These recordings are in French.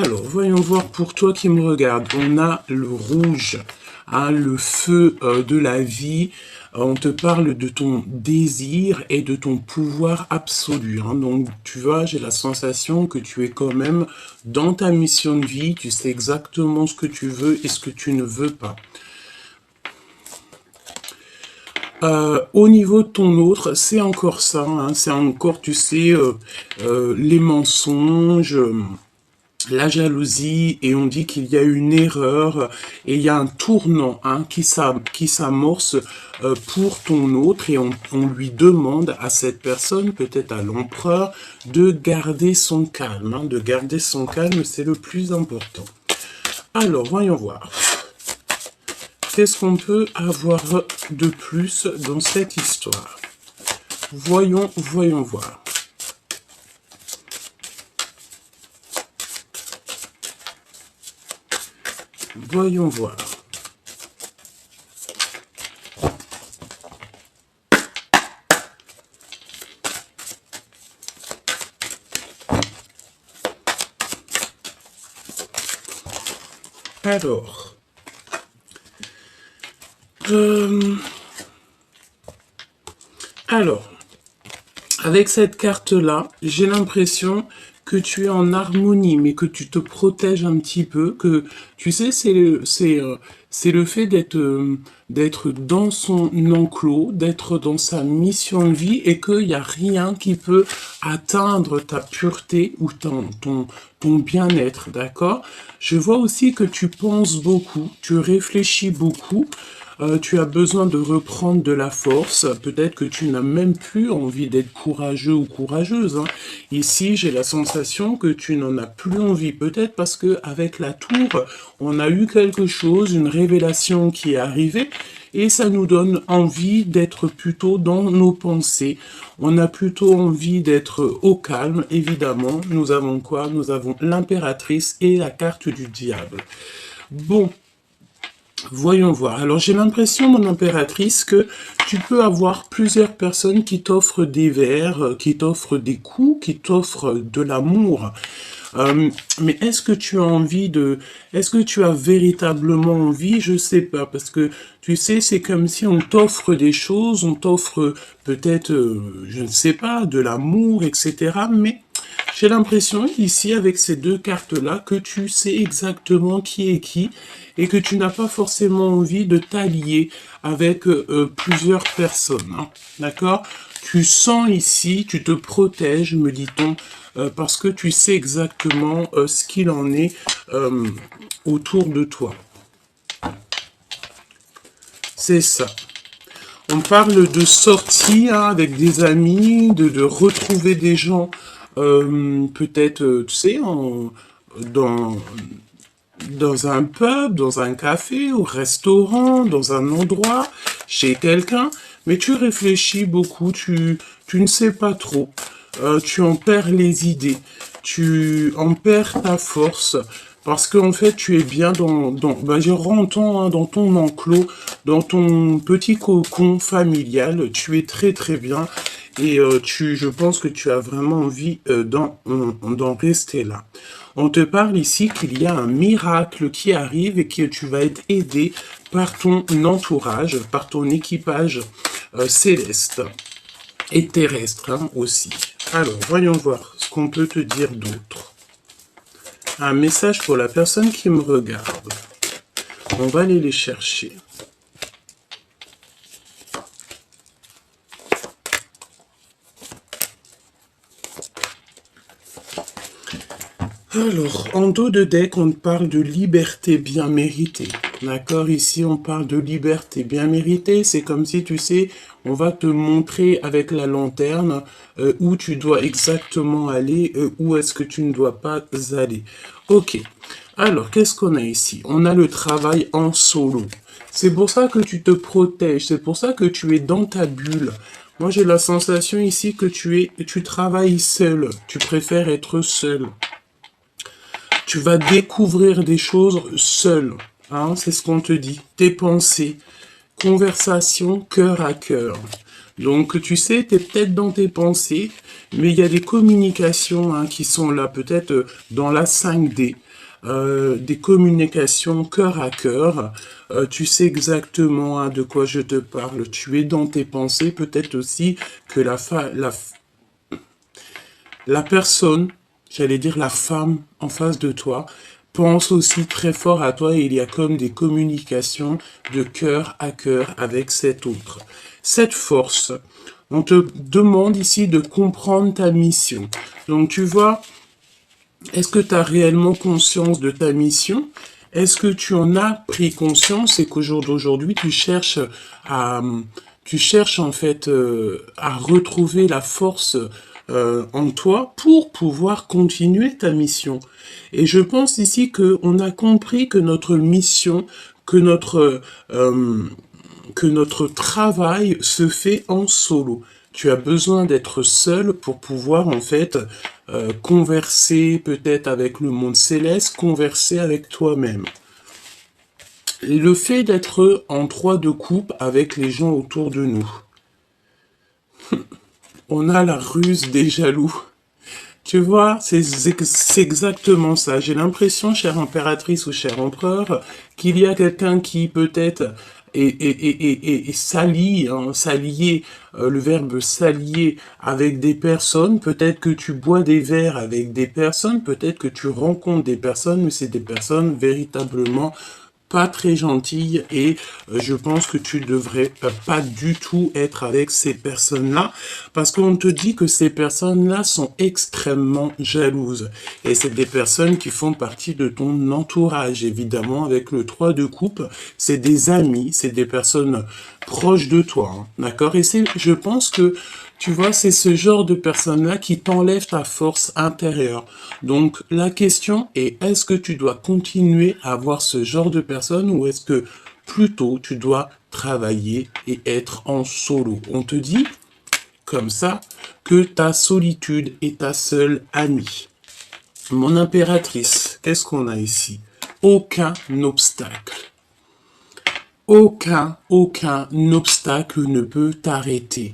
Alors, voyons voir pour toi qui me regarde. On a le rouge, hein, le feu de la vie. On te parle de ton désir et de ton pouvoir absolu, hein. Donc, tu vois, j'ai la sensation que tu es quand même dans ta mission de vie. Tu sais exactement ce que tu veux et ce que tu ne veux pas. Au niveau de ton autre, c'est encore ça, hein, c'est encore, tu sais, les mensonges, la jalousie, et on dit qu'il y a une erreur, et il y a un tournant, hein, qui s'amorce pour ton autre, et on lui demande à cette personne, peut-être à l'empereur, de garder son calme, hein, de garder son calme, c'est le plus important. Alors, voyons voir. Qu'est-ce qu'on peut avoir de plus dans cette histoire? Voyons voir. Voyons voir. Alors, avec cette carte-là, j'ai l'impression que tu es en harmonie, mais que tu te protèges un petit peu, que tu sais, c'est le fait d'être dans son enclos, d'être dans sa mission de vie, et qu'il n'y a rien qui peut atteindre ta pureté ou ton bien-être, d'accord? Je vois aussi que tu penses beaucoup, tu réfléchis beaucoup. Tu as besoin de reprendre de la force. Peut-être que tu n'as même plus envie d'être courageux ou courageuse, hein. Ici, j'ai la sensation que tu n'en as plus envie. Peut-être parce que avec la tour, on a eu quelque chose, une révélation qui est arrivée. Et ça nous donne envie d'être plutôt dans nos pensées. On a plutôt envie d'être au calme, évidemment. Nous avons quoi? Nous avons l'impératrice et la carte du diable. Bon. Voyons voir. Alors, j'ai l'impression, mon impératrice, que tu peux avoir plusieurs personnes qui t'offrent des verres, qui t'offrent des coups, qui t'offrent de l'amour. Mais est-ce que tu as envie de... Est-ce que tu as véritablement envie? Je sais pas, parce que, tu sais, c'est comme si on t'offre des choses, on t'offre peut-être, je ne sais pas, de l'amour, etc. Mais j'ai l'impression ici, avec ces deux cartes-là, que tu sais exactement qui est qui et que tu n'as pas forcément envie de t'allier avec plusieurs personnes, hein. D'accord? Tu sens ici, tu te protèges, me dit-on, parce que tu sais exactement ce qu'il en est autour de toi. C'est ça. On parle de sortie, hein, avec des amis, de retrouver des gens, peut-être, tu sais, dans un pub, dans un café, au restaurant, dans un endroit, chez quelqu'un, mais tu réfléchis beaucoup, tu ne sais pas trop, tu en perds les idées, tu en perds ta force, parce qu'en fait, tu es bien ben, je rentre, hein, dans ton enclos, dans ton petit cocon familial, tu es très très bien, et je pense que tu as vraiment envie d'en rester là. On te parle ici qu'il y a un miracle qui arrive et que tu vas être aidé par ton entourage, par ton équipage céleste et terrestre, hein, aussi. Alors, voyons voir ce qu'on peut te dire d'autre. Un message pour la personne qui me regarde. On va aller les chercher. Alors, en dos de deck, on parle de liberté bien méritée. D'accord? Ici, on parle de liberté bien méritée. C'est comme si, tu sais, on va te montrer avec la lanterne où tu dois exactement aller, où est-ce que tu ne dois pas aller. Ok. Alors, qu'est-ce qu'on a ici? On a le travail en solo. C'est pour ça que tu te protèges. C'est pour ça que tu es dans ta bulle. Moi, j'ai la sensation ici que tu travailles seul. Tu préfères être seul. Tu vas découvrir des choses seul, hein, c'est ce qu'on te dit. Tes pensées, conversation cœur à cœur. Donc, tu sais, tu es peut-être dans tes pensées, mais il y a des communications hein, qui sont là, peut-être dans la 5D. Des communications cœur à cœur. Tu sais exactement hein, de quoi je te parle. Tu es dans tes pensées. Peut-être aussi que la personne, j'allais dire la femme en face de toi, pense aussi très fort à toi et il y a comme des communications de cœur à cœur avec cet autre. Cette force, on te demande ici de comprendre ta mission. Donc tu vois, est-ce que tu as réellement conscience de ta mission? Est-ce que tu en as pris conscience et qu'au jour d'aujourd'hui, à, tu cherches en fait à retrouver la force en toi pour pouvoir continuer ta mission? Et je pense ici qu'on a compris que notre mission, que euh, que notre travail se fait en solo. Tu as besoin d'être seul pour pouvoir en fait converser peut-être avec le monde céleste, converser avec toi-même. Et le fait d'être en trois de coupe avec les gens autour de nous. On a la ruse des jaloux. Tu vois, c'est exactement ça. J'ai l'impression, chère impératrice ou cher empereur, qu'il y a quelqu'un qui peut-être est s'allie, hein, s'allier, le verbe s'allier avec des personnes. Peut-être que tu bois des verres avec des personnes, peut-être que tu rencontres des personnes, mais c'est des personnes véritablement pas très gentille et je pense que tu devrais pas du tout être avec ces personnes-là parce qu'on te dit que ces personnes-là sont extrêmement jalouses et c'est des personnes qui font partie de ton entourage évidemment avec le 3 de coupe, c'est des amis, c'est des personnes proches de toi, hein, d'accord? Et je pense que tu vois, c'est ce genre de personnes-là qui t'enlèvent ta force intérieure. Donc, la question est, est-ce que tu dois continuer à avoir ce genre de personnes ou est-ce que plutôt tu dois travailler et être en solo? On te dit, comme ça, que ta solitude est ta seule amie. Mon impératrice, qu'est-ce qu'on a ici? Aucun obstacle. Aucun obstacle ne peut t'arrêter.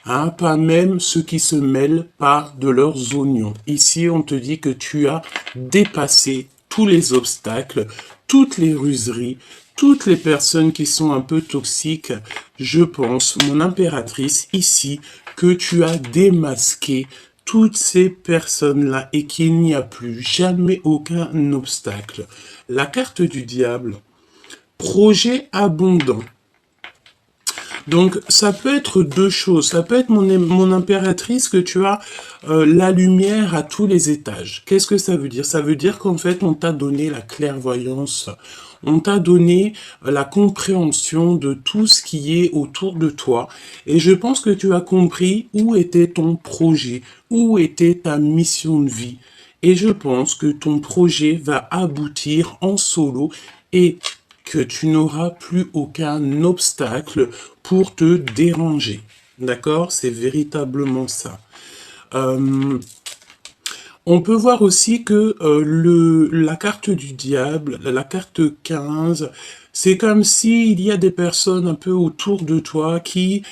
Hein, pas même ceux qui se mêlent pas de leurs oignons. Ici, on te dit que tu as dépassé tous les obstacles, toutes les ruseries, toutes les personnes qui sont un peu toxiques. Je pense, mon impératrice, ici, que tu as démasqué toutes ces personnes-là et qu'il n'y a plus jamais aucun obstacle. La carte du diable, projet abondant. Donc, ça peut être deux choses. Ça peut être mon impératrice que tu as la lumière à tous les étages. Qu'est-ce que ça veut dire? Ça veut dire qu'en fait, on t'a donné la clairvoyance. On t'a donné la compréhension de tout ce qui est autour de toi. Et je pense que tu as compris où était ton projet, où était ta mission de vie. Et je pense que ton projet va aboutir en solo et que tu n'auras plus aucun obstacle pour te déranger. D'accord? C'est véritablement ça. On peut voir aussi que la carte du diable, la carte 15, c'est comme s'il y a des personnes un peu autour de toi qui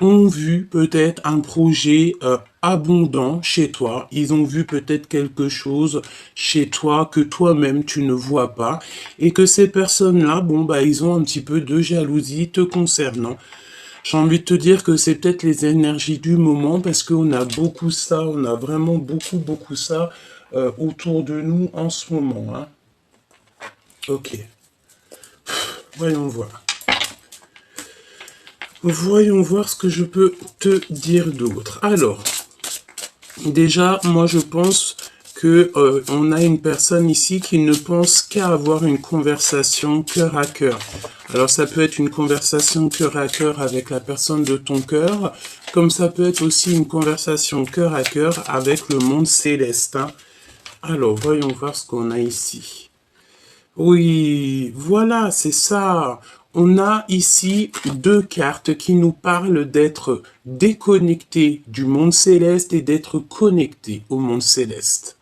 ont vu peut-être un projet abondant chez toi. Ils ont vu peut-être quelque chose chez toi que toi-même tu ne vois pas. Et que ces personnes-là, bon, bah, ils ont un petit peu de jalousie te concernant. J'ai envie de te dire que c'est peut-être les énergies du moment parce qu'on a beaucoup ça, on a vraiment beaucoup ça autour de nous en ce moment. Hein. Ok, voyons voir. Voyons voir ce que je peux te dire d'autre. Alors, déjà, moi je pense que on a une personne ici qui ne pense qu'à avoir une conversation cœur à cœur. Alors ça peut être une conversation cœur à cœur avec la personne de ton cœur, comme ça peut être aussi une conversation cœur à cœur avec le monde céleste. Hein. Alors voyons voir ce qu'on a ici. Oui, voilà, c'est ça. On a ici deux cartes qui nous parlent d'être déconnectés du monde céleste et d'être connectés au monde céleste.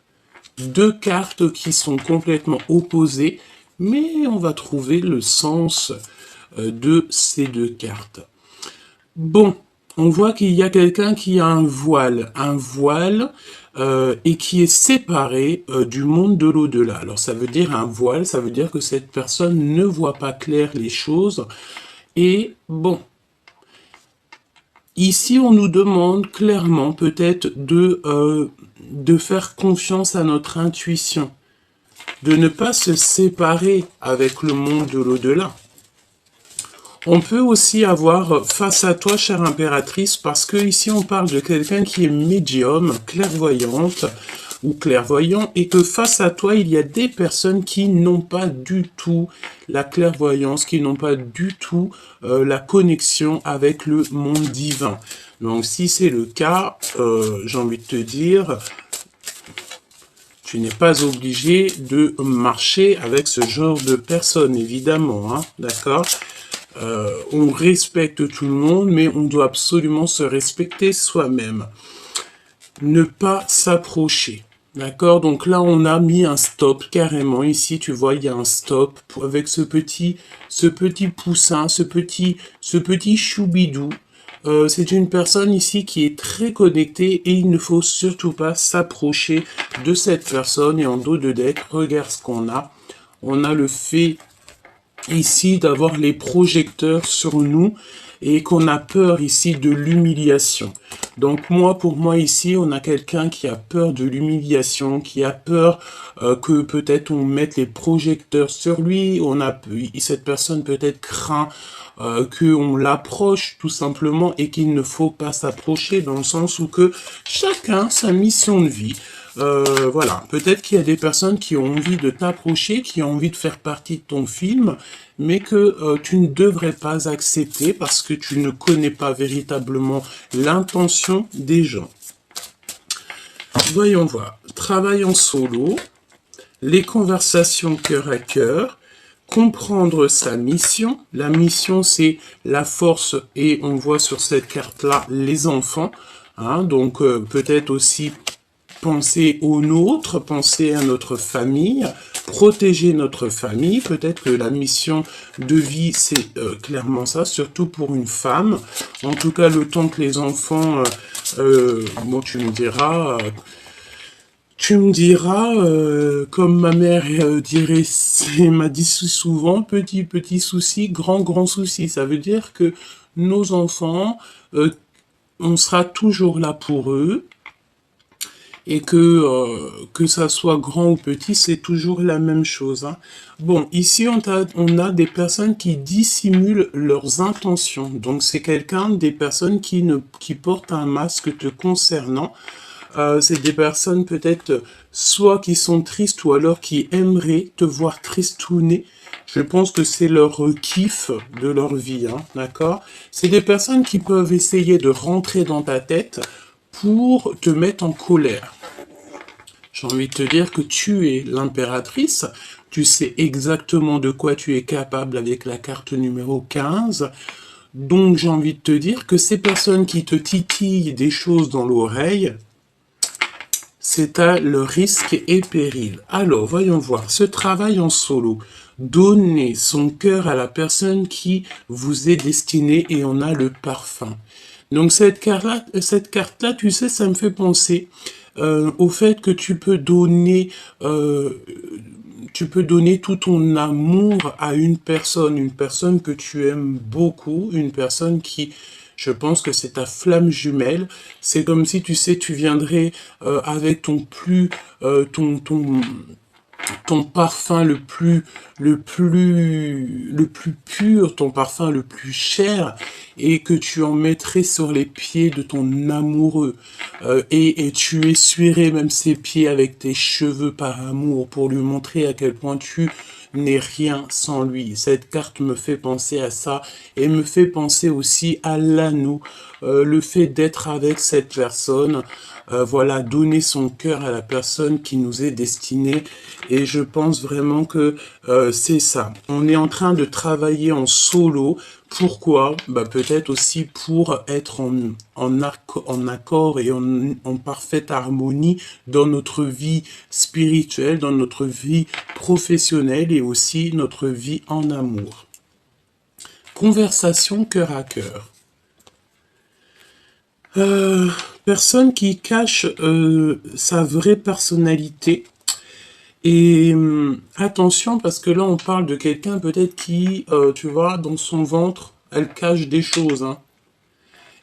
Deux cartes qui sont complètement opposées, mais on va trouver le sens de ces deux cartes. Bon, on voit qu'il y a quelqu'un qui a un voile, et qui est séparé du monde de l'au-delà. Alors ça veut dire un voile, ça veut dire que cette personne ne voit pas clair les choses. Et bon, ici on nous demande clairement peut-être de faire confiance à notre intuition, de ne pas se séparer avec le monde de l'au-delà. On peut aussi avoir face à toi, chère impératrice, parce que ici on parle de quelqu'un qui est médium, clairvoyante ou clairvoyant, et que face à toi, il y a des personnes qui n'ont pas du tout la clairvoyance, qui n'ont pas du tout la connexion avec le monde divin. Donc si c'est le cas, j'ai envie de te dire, tu n'es pas obligé de marcher avec ce genre de personnes, évidemment, hein, d'accord ? On respecte tout le monde, mais on doit absolument se respecter soi-même. Ne pas s'approcher. D'accord? Donc là, on a mis un stop carrément. Ici, tu vois, il y a un stop avec ce petit poussin, ce petit choubidou. C'est une personne ici qui est très connectée et il ne faut surtout pas s'approcher de cette personne. Et en dos de deck, regarde ce qu'on a. On a le fait ici d'avoir les projecteurs sur nous et qu'on a peur ici de l'humiliation. Donc pour moi ici, on a quelqu'un qui a peur de l'humiliation, qui a peur que peut-être on mette les projecteurs sur lui. Cette personne peut-être craint qu'on l'approche tout simplement et qu'il ne faut pas s'approcher dans le sens où que chacun sa mission de vie. Voilà, peut-être qu'il y a des personnes qui ont envie de t'approcher, qui ont envie de faire partie de ton film, mais que tu ne devrais pas accepter parce que tu ne connais pas véritablement l'intention des gens. Voyons voir. Travail en solo, les conversations cœur à cœur, comprendre sa mission. La mission, c'est la force et on voit sur cette carte-là les enfants. Hein, donc peut-être aussi penser aux nôtres, penser à notre famille, protéger notre famille. Peut-être que la mission de vie, c'est clairement ça, surtout pour une femme. En tout cas, le temps que les enfants... bon, tu me diras... comme ma mère m'a dit souvent, petit souci, grand souci. Ça veut dire que nos enfants, on sera toujours là pour eux. Et que ça soit grand ou petit, c'est toujours la même chose. Hein. Bon, ici, on a des personnes qui dissimulent leurs intentions. Donc, c'est des personnes qui portent un masque te concernant. C'est des personnes peut-être soit qui sont tristes ou alors qui aimeraient te voir tristouner. Je pense que c'est leur kiff de leur vie, hein, d'accord? C'est des personnes qui peuvent essayer de rentrer dans ta tête pour te mettre en colère. J'ai envie de te dire que tu es l'impératrice, tu sais exactement de quoi tu es capable avec la carte numéro 15. Donc j'ai envie de te dire que ces personnes qui te titillent des choses dans l'oreille, c'est à le risque et péril. Alors, voyons voir. Ce travail en solo. Donner son cœur à la personne qui vous est destinée et on a le parfum. Donc, cette carte-là, tu sais, ça me fait penser au fait que tu peux donner tout ton amour à une personne que tu aimes beaucoup, une personne qui... Je pense que c'est ta flamme jumelle. C'est comme si, tu sais, tu viendrais avec ton parfum le plus pur, ton parfum le plus cher, et que tu en mettrais sur les pieds de ton amoureux, et tu essuierais même ses pieds avec tes cheveux par amour pour lui montrer à quel point tu n'es rien sans lui. Cette carte me fait penser à ça et me fait penser aussi à l'anneau, le fait d'être avec cette personne, voilà, donner son cœur à la personne qui nous est destinée. Et je pense vraiment que c'est ça. On est en train de travailler en solo. Pourquoi? Peut-être aussi pour être en accord et en parfaite harmonie dans notre vie spirituelle, dans notre vie professionnelle et aussi notre vie en amour. Conversation cœur à cœur. Euh, Personne qui cache sa vraie personnalité. Et attention, parce que là, on parle de quelqu'un peut-être qui, tu vois, dans son ventre, elle cache des choses, hein.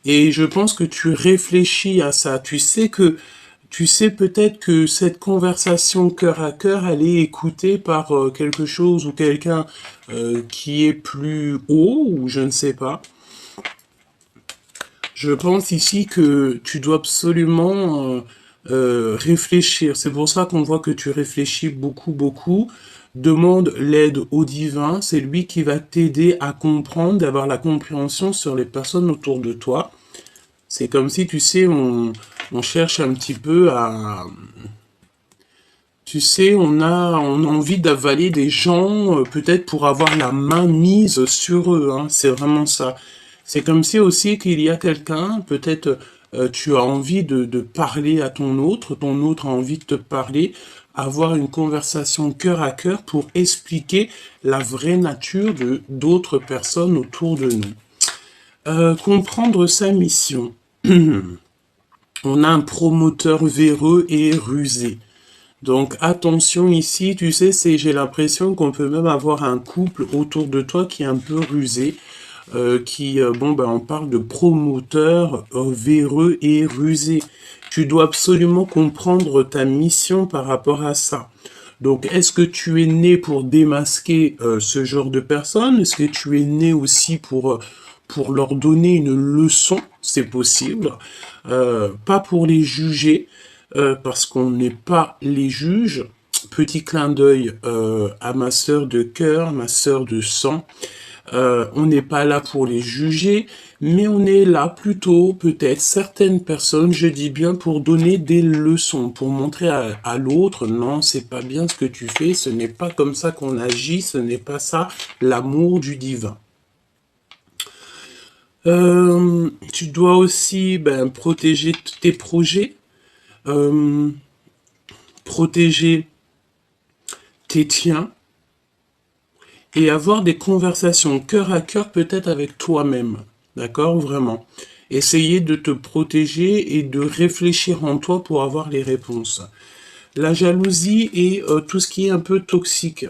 Et je pense que tu réfléchis à ça. Tu sais peut-être que cette conversation cœur à cœur, elle est écoutée par quelque chose ou quelqu'un qui est plus haut, ou je ne sais pas. Je pense ici que tu dois absolument réfléchir. C'est pour ça qu'on voit que tu réfléchis beaucoup, beaucoup. Demande l'aide au divin. C'est lui qui va t'aider à comprendre, d'avoir la compréhension sur les personnes autour de toi. C'est comme si, tu sais, on cherche un petit peu à... Tu sais, on a envie d'avaler des gens, peut-être pour avoir la main mise sur eux, hein. C'est vraiment ça. C'est comme si aussi qu'il y a quelqu'un, peut-être tu as envie de parler à ton autre a envie de te parler, avoir une conversation cœur à cœur pour expliquer la vraie nature de d'autres personnes autour de nous. Comprendre sa mission. On a un promoteur véreux et rusé. Donc attention ici, tu sais, j'ai l'impression qu'on peut même avoir un couple autour de toi qui est un peu rusé, bon ben on parle de promoteur véreux et rusé. Tu dois absolument comprendre ta mission par rapport à ça. Donc est-ce que tu es né pour démasquer ce genre de personnes? Est-ce que tu es né aussi pour leur donner une leçon? C'est possible. Pas pour les juger, parce qu'on n'est pas les juges. Petit clin d'œil à ma sœur de cœur, ma sœur de sang. On n'est pas là pour les juger, mais on est là plutôt, peut-être, certaines personnes, je dis bien, pour donner des leçons, pour montrer à l'autre, non, c'est pas bien ce que tu fais, ce n'est pas comme ça qu'on agit, ce n'est pas ça, l'amour du divin. Tu dois aussi protéger tes projets, protéger tes tiens, et avoir des conversations cœur à cœur peut-être avec toi-même. D'accord? Vraiment. Essayer de te protéger et de réfléchir en toi pour avoir les réponses. La jalousie et tout ce qui est un peu toxique.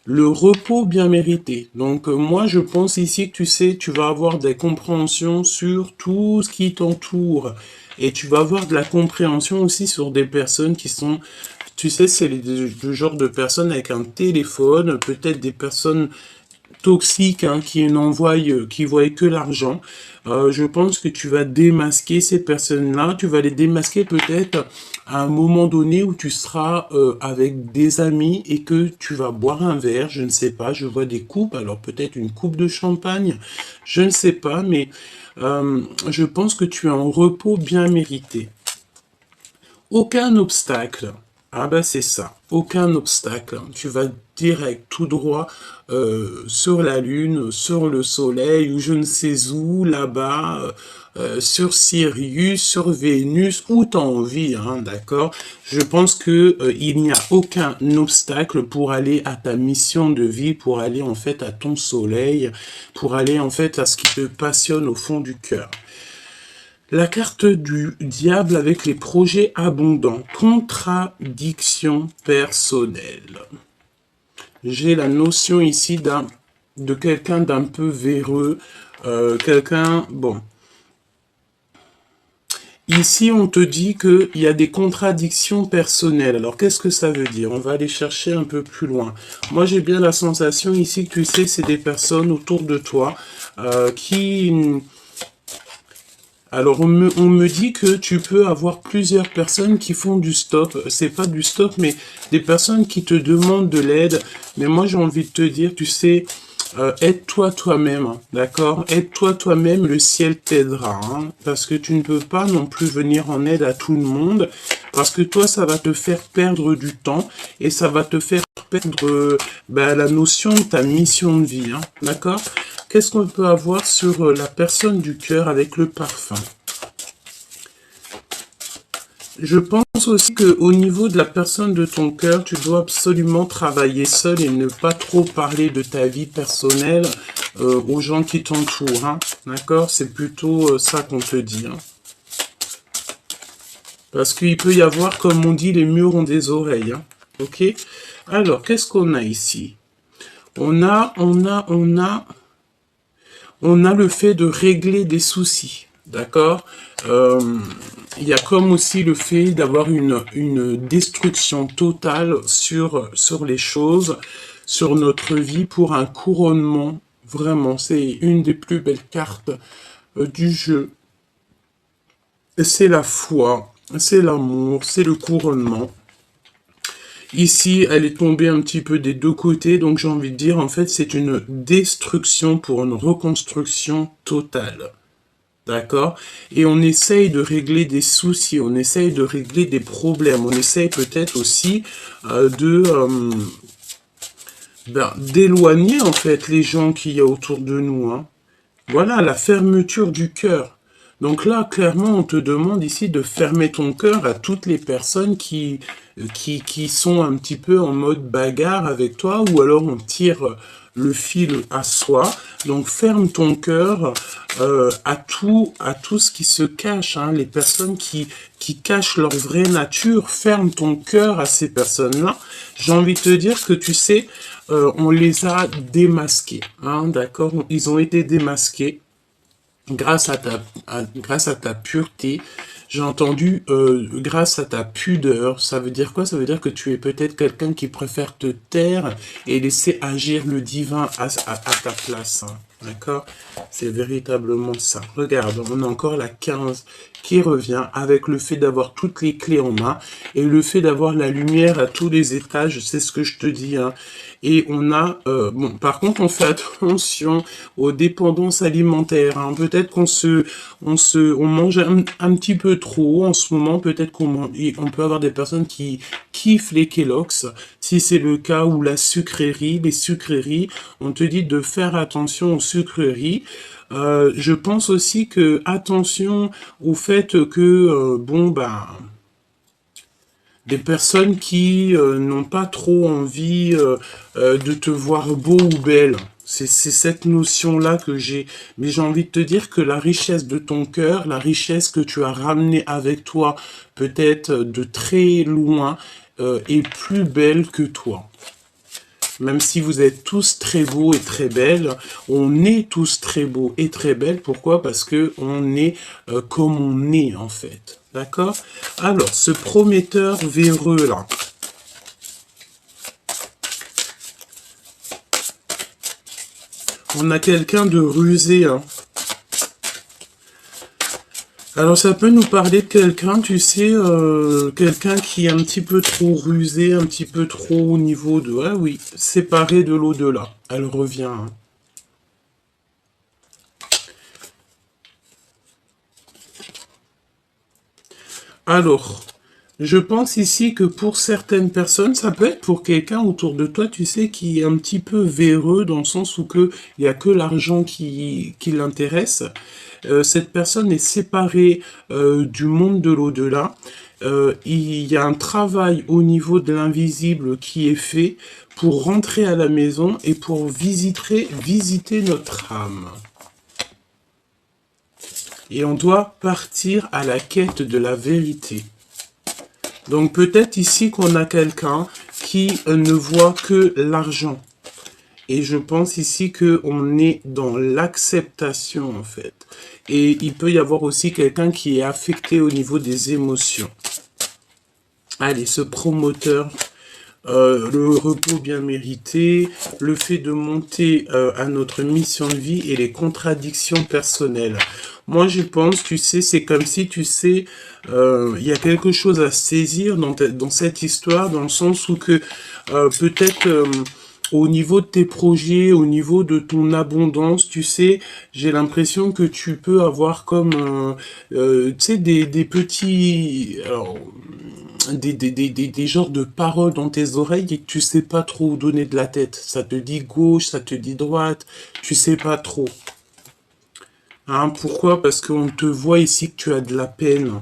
Le repos bien mérité. Donc moi je pense ici que tu sais, tu vas avoir des compréhensions sur tout ce qui t'entoure. Et tu vas avoir de la compréhension aussi sur des personnes qui sont, tu sais, c'est le genre de personnes avec un téléphone, peut-être des personnes toxiques hein, qui voient que l'argent. Je pense que tu vas démasquer ces personnes-là. Tu vas les démasquer peut-être à un moment donné où tu seras avec des amis et que tu vas boire un verre. Je ne sais pas. Je vois des coupes. Alors peut-être une coupe de champagne. Je ne sais pas. Mais je pense que tu es en repos bien mérité. Aucun obstacle. Ah ben c'est ça, aucun obstacle. Tu vas direct, tout droit sur la Lune, sur le Soleil, ou je ne sais où, là-bas, sur Sirius, sur Vénus, où t'as envie, hein, d'accord? Je pense que il n'y a aucun obstacle pour aller à ta mission de vie, pour aller en fait à ton Soleil, pour aller en fait à ce qui te passionne au fond du cœur. La carte du diable avec les projets abondants. Contradiction personnelle. J'ai la notion ici de quelqu'un d'un peu véreux. Bon. Ici, on te dit qu'il y a des contradictions personnelles. Alors, qu'est-ce que ça veut dire? On va aller chercher un peu plus loin. Moi, j'ai bien la sensation ici que tu sais, c'est des personnes autour de toi qui... Alors, on me dit que tu peux avoir plusieurs personnes qui font du stop. C'est pas du stop, mais des personnes qui te demandent de l'aide. Mais moi, j'ai envie de te dire, tu sais, aide-toi toi-même, hein, d'accord? Aide-toi toi-même, le ciel t'aidera. Hein, parce que tu ne peux pas non plus venir en aide à tout le monde. Parce que toi, ça va te faire perdre du temps. Et ça va te faire perdre la notion de ta mission de vie. Hein, d'accord? Qu'est-ce qu'on peut avoir sur la personne du cœur avec le parfum? Je pense aussi qu'au niveau de la personne de ton cœur, tu dois absolument travailler seul et ne pas trop parler de ta vie personnelle aux gens qui t'entourent. Hein. D'accord? C'est plutôt ça qu'on te dit. Hein. Parce qu'il peut y avoir, comme on dit, les murs ont des oreilles. Hein. Ok? Alors, qu'est-ce qu'on a ici? On a le fait de régler des soucis. D'accord? Il y a comme aussi le fait d'avoir une destruction totale sur les choses, sur notre vie pour un couronnement. Vraiment, c'est une des plus belles cartes du jeu. C'est la foi, c'est l'amour, c'est le couronnement. Ici, elle est tombée un petit peu des deux côtés, donc j'ai envie de dire, en fait, c'est une destruction pour une reconstruction totale. D'accord? Et on essaye de régler des soucis, on essaye de régler des problèmes, on essaye peut-être aussi d'éloigner, en fait, les gens qu'il y a autour de nous. Hein. Voilà, la fermeture du cœur. Donc là, clairement, on te demande ici de fermer ton cœur à toutes les personnes qui sont un petit peu en mode bagarre avec toi, ou alors on tire le fil à soi. Donc ferme ton cœur à tout ce qui se cache, hein, les personnes qui cachent leur vraie nature. Ferme ton cœur à ces personnes-là. J'ai envie de te dire que tu sais, on les a démasqués, hein, d'accord? Ils ont été démasqués grâce à ta pureté. J'ai entendu grâce à ta pudeur. Ça veut dire quoi? Ça veut dire que tu es peut-être quelqu'un qui préfère te taire et laisser agir le divin à ta place. Hein. D'accord? C'est véritablement ça. Regarde, on a encore la 15 qui revient avec le fait d'avoir toutes les clés en main et le fait d'avoir la lumière à tous les étages. C'est ce que je te dis. Hein. Et on a... bon, par contre, on fait attention aux dépendances alimentaires. Hein. Peut-être on mange un petit peu trop en ce moment. Peut-être on peut avoir des personnes qui kiffent les Kellogg's. Si c'est le cas, ou la sucrerie, les sucreries, on te dit de faire attention aux sucreries. Je pense aussi que attention au fait que des personnes qui n'ont pas trop envie de te voir beau ou belle. C'est cette notion-là que j'ai. Mais j'ai envie de te dire que la richesse de ton cœur, la richesse que tu as ramenée avec toi, peut-être de très loin, est plus belle que toi. Même si vous êtes tous très beaux et très belles, on est tous très beaux et très belles. Pourquoi? Parce que on est comme on est, en fait. D'accord? Alors, ce prometteur véreux, là. On a quelqu'un de rusé, hein. Alors ça peut nous parler de quelqu'un, tu sais, quelqu'un qui est un petit peu trop rusé, un petit peu trop au niveau de... Ah oui, séparé de l'au-delà. Elle revient. Hein. Alors, je pense ici que pour certaines personnes, ça peut être pour quelqu'un autour de toi, tu sais, qui est un petit peu véreux dans le sens où il n'y a que l'argent qui l'intéresse. Cette personne est séparée du monde de l'au-delà. Il y a un travail au niveau de l'invisible qui est fait pour rentrer à la maison et pour visiter notre âme. Et on doit partir à la quête de la vérité. Donc peut-être ici qu'on a quelqu'un qui ne voit que l'argent. Et je pense ici qu'on est dans l'acceptation, en fait. Et il peut y avoir aussi quelqu'un qui est affecté au niveau des émotions. Allez, ce promoteur, le repos bien mérité, le fait de monter à notre mission de vie et les contradictions personnelles. Moi, je pense, tu sais, c'est comme si, tu sais, il y a quelque chose à saisir dans cette histoire, dans le sens où que peut-être... au niveau de tes projets, au niveau de ton abondance, tu sais, j'ai l'impression que tu peux avoir comme, tu sais, des petits, alors, des genres de paroles dans tes oreilles et que tu sais pas trop où donner de la tête. Ça te dit gauche, ça te dit droite, tu sais pas trop. Hein, pourquoi? Parce qu'on te voit ici que tu as de la peine.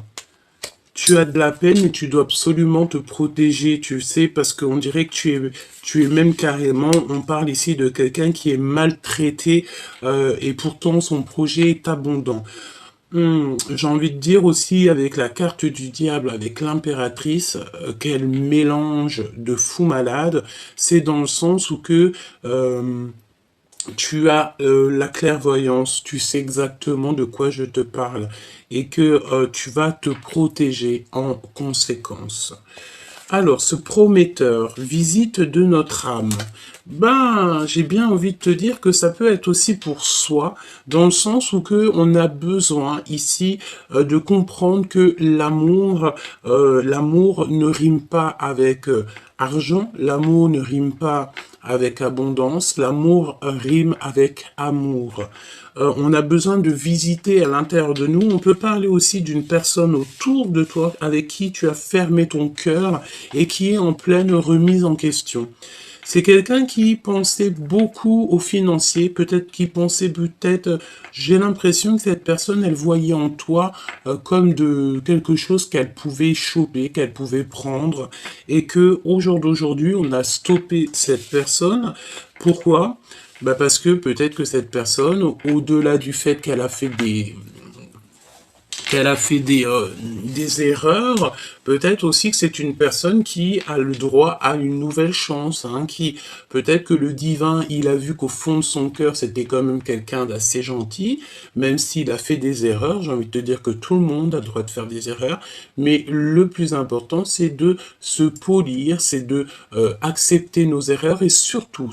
Tu as de la peine et tu dois absolument te protéger, tu sais, parce qu'on dirait que tu es même carrément, on parle ici de quelqu'un qui est maltraité et pourtant son projet est abondant. J'ai envie de dire aussi avec la carte du diable, avec l'impératrice, quel mélange de fou malade. C'est dans le sens où que tu as la clairvoyance, tu sais exactement de quoi je te parle et que tu vas te protéger en conséquence. Alors, ce prometteur, visite de notre âme. Ben, j'ai bien envie de te dire que ça peut être aussi pour soi, dans le sens où que on a besoin ici de comprendre que l'amour ne rime pas avec argent, l'amour ne rime pas avec abondance, l'amour rime avec amour. On a besoin de visiter à l'intérieur de nous. On peut parler aussi d'une personne autour de toi avec qui tu as fermé ton cœur et qui est en pleine remise en question. C'est quelqu'un qui pensait beaucoup au financier, j'ai l'impression que cette personne, elle voyait en toi comme de quelque chose qu'elle pouvait choper, qu'elle pouvait prendre, et que au jour d'aujourd'hui, on a stoppé cette personne. Pourquoi? Bah parce que peut-être que cette personne, au-delà du fait qu'elle a fait des erreurs, peut-être aussi que c'est une personne qui a le droit à une nouvelle chance, hein, qui peut-être que le divin, il a vu qu'au fond de son cœur, c'était quand même quelqu'un d'assez gentil, même s'il a fait des erreurs. J'ai envie de te dire que tout le monde a le droit de faire des erreurs, mais le plus important, c'est de se polir, c'est de accepter nos erreurs et surtout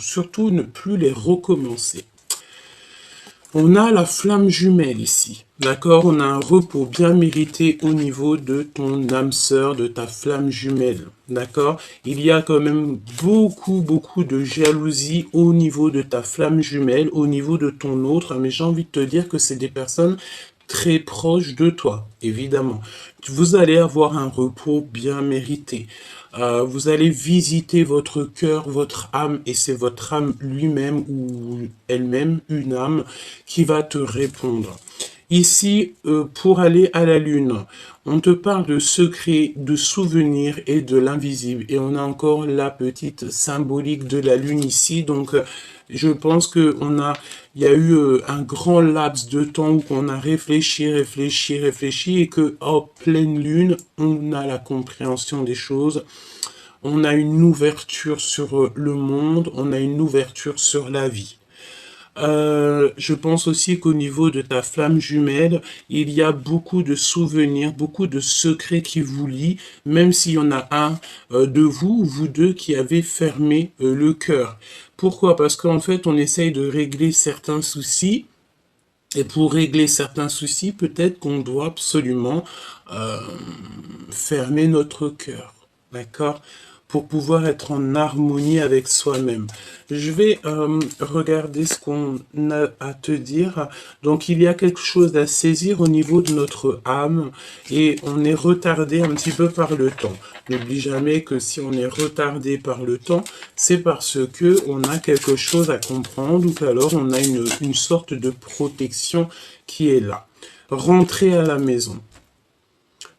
ne plus les recommencer. On a la flamme jumelle ici, d'accord? On a un repos bien mérité au niveau de ton âme sœur, de ta flamme jumelle, d'accord? Il y a quand même beaucoup de jalousie au niveau de ta flamme jumelle, au niveau de ton autre, mais j'ai envie de te dire que c'est des personnes très proches de toi, évidemment. Vous allez avoir un repos bien mérité. Vous allez visiter votre cœur, votre âme, et c'est votre âme lui-même ou elle-même, une âme, qui va te répondre. Ici, pour aller à la lune, on te parle de secrets, de souvenirs et de l'invisible. Et on a encore la petite symbolique de la lune ici. Donc, je pense il y a eu un grand laps de temps où on a réfléchi, et que, en pleine lune, on a la compréhension des choses. On a une ouverture sur le monde, on a une ouverture sur la vie. Je pense aussi qu'au niveau de ta flamme jumelle, il y a beaucoup de souvenirs, beaucoup de secrets qui vous lient, même s'il y en a un de vous, ou vous deux, qui avez fermé le cœur. Pourquoi? Parce qu'en fait, on essaye de régler certains soucis, et pour régler certains soucis, peut-être qu'on doit absolument euh, fermer notre cœur. D'accord? Pour pouvoir être en harmonie avec soi-même. Je vais regarder ce qu'on a à te dire. Donc, il y a quelque chose à saisir au niveau de notre âme et on est retardé un petit peu par le temps. N'oublie jamais que si on est retardé par le temps, c'est parce que on a quelque chose à comprendre ou qu'alors on a une sorte de protection qui est là. Rentrer à la maison.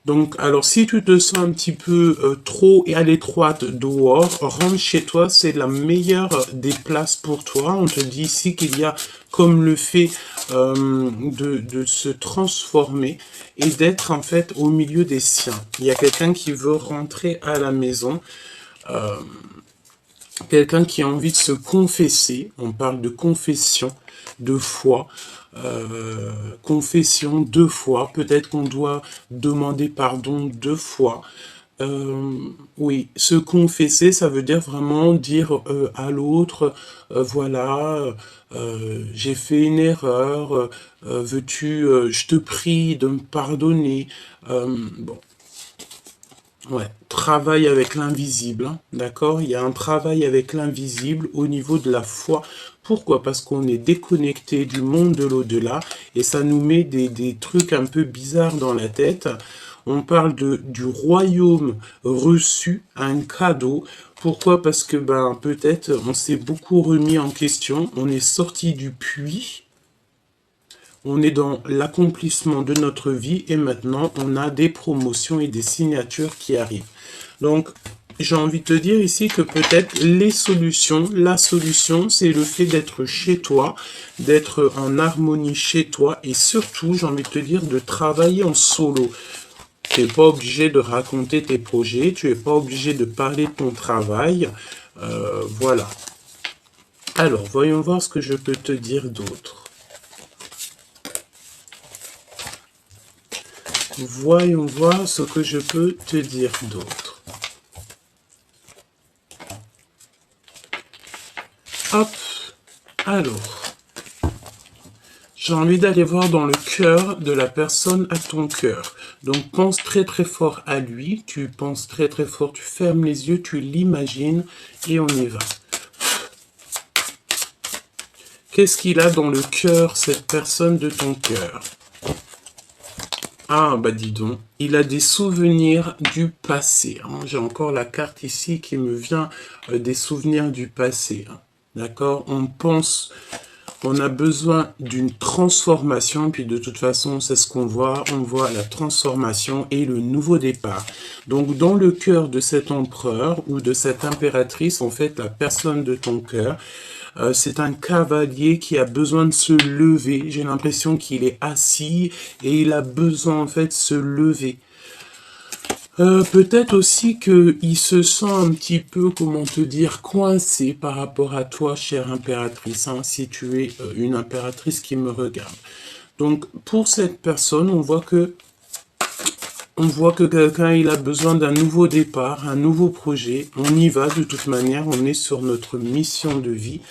Donc, alors, si tu te sens un petit peu trop à l'étroite dehors, rentre chez toi, c'est la meilleure des places pour toi. On te dit ici qu'il y a comme le fait de se transformer et d'être en fait au milieu des siens. Il y a quelqu'un qui veut rentrer à la maison, quelqu'un qui a envie de se confesser. On parle de confession, de foi. Confession 2 fois, peut-être qu'on doit demander pardon 2 fois. Oui, se confesser, ça veut dire vraiment dire à l'autre, voilà, j'ai fait une erreur, veux-tu, je te prie de me pardonner. Bon, ouais, travail avec l'invisible, hein, d'accord? Il y a un travail avec l'invisible au niveau de la foi. Pourquoi? Parce qu'on est déconnecté du monde de l'au-delà et ça nous met des trucs un peu bizarres dans la tête. On parle du royaume reçu, un cadeau. Pourquoi? Parce que ben peut-être on s'est beaucoup remis en question, on est sorti du puits, on est dans l'accomplissement de notre vie et maintenant on a des promotions et des signatures qui arrivent. Donc j'ai envie de te dire ici que peut-être la solution, c'est le fait d'être chez toi, d'être en harmonie chez toi et surtout, j'ai envie de te dire, de travailler en solo. Tu n'es pas obligé de raconter tes projets, tu n'es pas obligé de parler de ton travail. Voilà. Alors, voyons voir ce que je peux te dire d'autre. Voyons voir ce que je peux te dire d'autre. Hop. Alors. J'ai envie d'aller voir dans le cœur de la personne à ton cœur. Donc pense très très fort à lui, tu penses très très fort, tu fermes les yeux, tu l'imagines et on y va. Qu'est-ce qu'il a dans le cœur, cette personne de ton cœur? Ah bah dis donc, il a des souvenirs du passé. Hein. J'ai encore la carte ici qui me vient des souvenirs du passé. Hein. D'accord? On a besoin d'une transformation, puis de toute façon, c'est ce qu'on voit. On voit la transformation et le nouveau départ. Donc, dans le cœur de cet empereur ou de cette impératrice, en fait, la personne de ton cœur, c'est un cavalier qui a besoin de se lever. J'ai l'impression qu'il est assis et il a besoin, en fait, de se lever. Peut-être aussi qu'il se sent un petit peu, comment te dire, coincé par rapport à toi, chère impératrice, hein, si tu es une impératrice qui me regarde. Donc, pour cette personne, on voit que quelqu'un, il a besoin d'un nouveau départ, un nouveau projet. On y va de toute manière, on est sur notre mission de vie.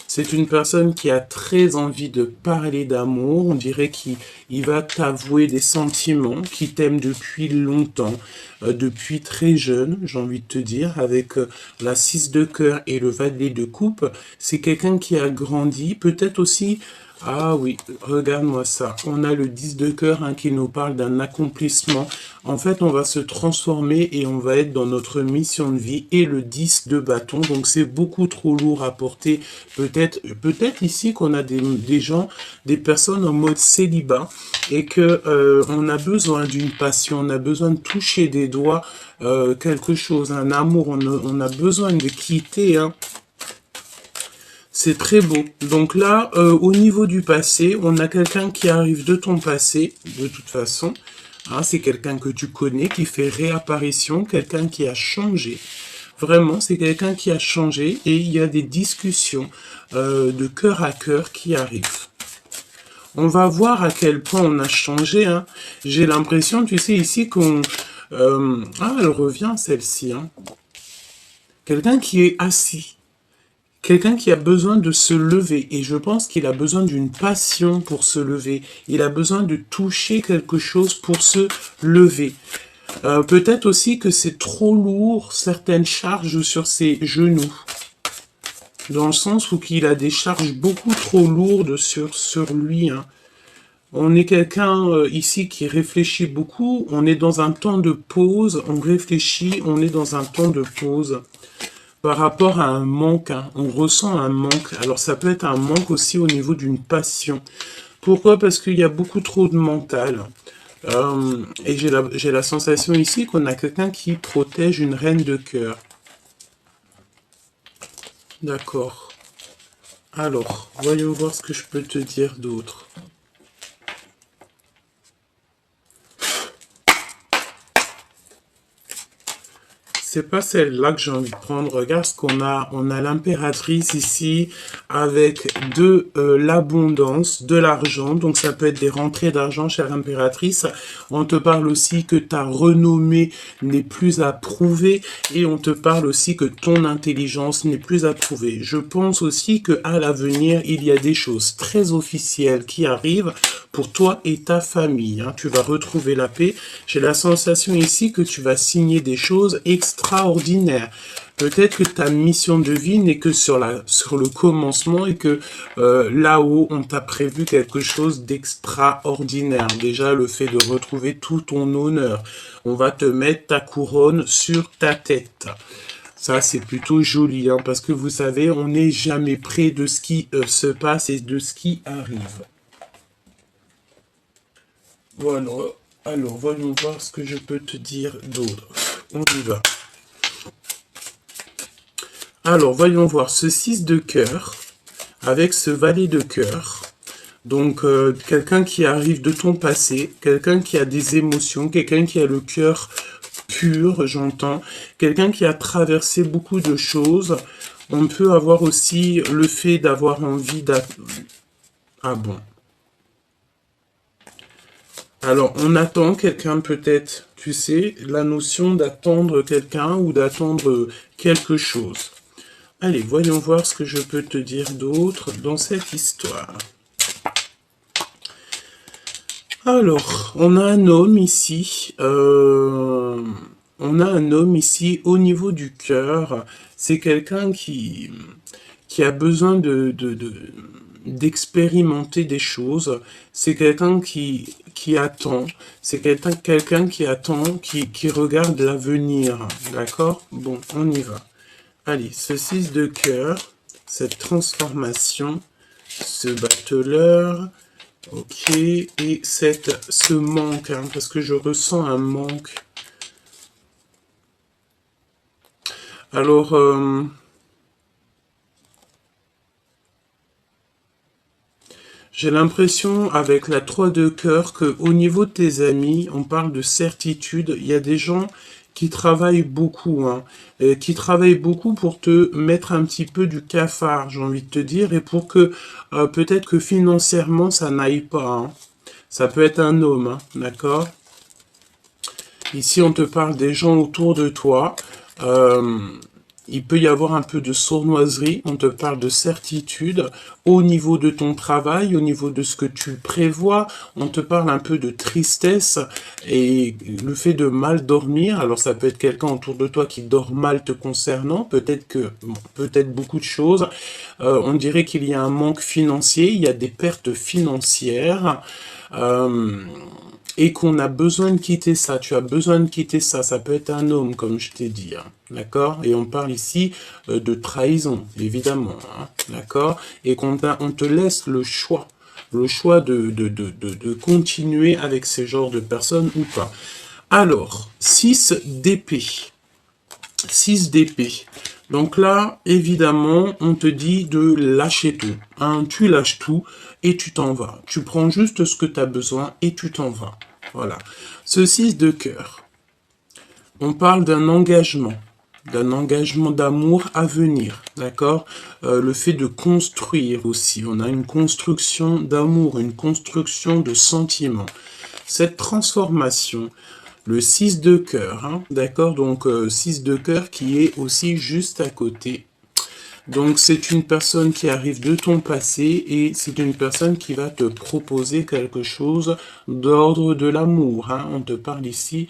C'est une personne qui a très envie de parler d'amour. On dirait qu'il va t'avouer des sentiments, qui t'aime depuis longtemps, depuis très jeune, j'ai envie de te dire, avec la 6 de cœur et le valet de coupe. C'est quelqu'un qui a grandi, peut-être aussi... Ah oui, regarde-moi ça. On a le 10 de cœur hein, qui nous parle d'un accomplissement. En fait, on va se transformer et on va être dans notre mission de vie. Et le 10 de bâton, donc c'est beaucoup trop lourd à porter. Peut-être ici qu'on a des gens, des personnes en mode célibat et que on a besoin d'une passion, on a besoin de toucher des doigts quelque chose, un amour. On a besoin de quitter. Hein. C'est très beau. Donc là, au niveau du passé, on a quelqu'un qui arrive de ton passé, de toute façon. Hein, c'est quelqu'un que tu connais, qui fait réapparition, quelqu'un qui a changé. Vraiment, c'est quelqu'un qui a changé et il y a des discussions de cœur à cœur qui arrivent. On va voir à quel point on a changé. Hein. J'ai l'impression, tu sais, ici qu'on... ah, elle revient, celle-ci. Hein. Quelqu'un qui est assis. Quelqu'un qui a besoin de se lever, et je pense qu'il a besoin d'une passion pour se lever. Il a besoin de toucher quelque chose pour se lever. Peut-être aussi que c'est trop lourd, certaines charges sur ses genoux. Dans le sens où il a des charges beaucoup trop lourdes sur lui. Hein. On est quelqu'un ici qui réfléchit beaucoup. On est dans un temps de pause. On réfléchit, on est dans un temps de pause. Par rapport à un manque, hein, on ressent un manque. Alors ça peut être un manque aussi au niveau d'une passion. Pourquoi? Parce qu'il y a beaucoup trop de mental. Et j'ai la sensation ici qu'on a quelqu'un qui protège une reine de cœur. D'accord. Alors, voyons voir ce que je peux te dire d'autre. C'est pas celle-là que j'ai envie de prendre. Regarde ce qu'on a. On a l'impératrice ici avec de l'abondance, de l'argent. Donc ça peut être des rentrées d'argent, chère impératrice. On te parle aussi que ta renommée n'est plus à prouver. Et on te parle aussi que ton intelligence n'est plus à prouver. Je pense aussi qu'à l'avenir, il y a des choses très officielles qui arrivent pour toi et ta famille. Hein. Tu vas retrouver la paix. J'ai la sensation ici que tu vas signer des choses extraordinaires. Peut-être que ta mission de vie n'est que sur le commencement et que là-haut, on t'a prévu quelque chose d'extraordinaire. Déjà, le fait de retrouver tout ton honneur. On va te mettre ta couronne sur ta tête. Ça, c'est plutôt joli, hein, parce que vous savez, on n'est jamais près de ce qui se passe et de ce qui arrive. Voilà, alors voyons voir ce que je peux te dire d'autre. On y va. Alors, voyons voir ce 6 de cœur avec ce valet de cœur. Donc, quelqu'un qui arrive de ton passé, quelqu'un qui a des émotions, quelqu'un qui a le cœur pur, j'entends, quelqu'un qui a traversé beaucoup de choses. On peut avoir aussi le fait d'avoir envie Ah bon. Alors, on attend quelqu'un peut-être, tu sais, la notion d'attendre quelqu'un ou d'attendre quelque chose. Allez, voyons voir ce que je peux te dire d'autre dans cette histoire. Alors, on a un homme ici. On a un homme ici au niveau du cœur. C'est quelqu'un qui a besoin d'expérimenter des choses. C'est quelqu'un qui attend. C'est quelqu'un qui attend, qui regarde l'avenir. D'accord? Bon, on y va. Allez, ce 6 de cœur, cette transformation, ce battleur, ok, et ce manque, hein, parce que je ressens un manque. Alors, j'ai l'impression, avec la 3 de cœur, qu'au niveau de tes amis, on parle de certitude. Il y a des gens qui travaillent beaucoup, hein, qui travaillent beaucoup pour te mettre un petit peu du cafard, j'ai envie de te dire, et pour que peut-être que financièrement, ça n'aille pas. Hein. Ça peut être un homme, hein, d'accord? Ici, on te parle des gens autour de toi. Il peut y avoir un peu de sournoiserie, on te parle de certitude au niveau de ton travail, au niveau de ce que tu prévois, on te parle un peu de tristesse et le fait de mal dormir. Alors ça peut être quelqu'un autour de toi qui dort mal te concernant, peut-être beaucoup de choses. On dirait qu'il y a un manque financier, il y a des pertes financières. Et qu'on a besoin de quitter ça, tu as besoin de quitter ça, ça peut être un homme, comme je t'ai dit, hein, d'accord? Et on parle ici de trahison, évidemment, hein, d'accord? Et on te laisse le choix de continuer avec ce genre de personnes ou pas. Alors, 6 d'épée. 6 d'épée. Donc là, évidemment, on te dit de lâcher tout. Hein, tu lâches tout et tu t'en vas. Tu prends juste ce que tu as besoin et tu t'en vas. Voilà. Ce 6 de cœur. On parle d'un engagement d'amour à venir, d'accord? Le fait de construire aussi. On a une construction d'amour, une construction de sentiments. Cette transformation, le 6 de cœur, hein, d'accord? Donc 6 de cœur qui est aussi juste à côté. Donc c'est une personne qui arrive de ton passé et c'est une personne qui va te proposer quelque chose d'ordre de l'amour. Hein. On te parle ici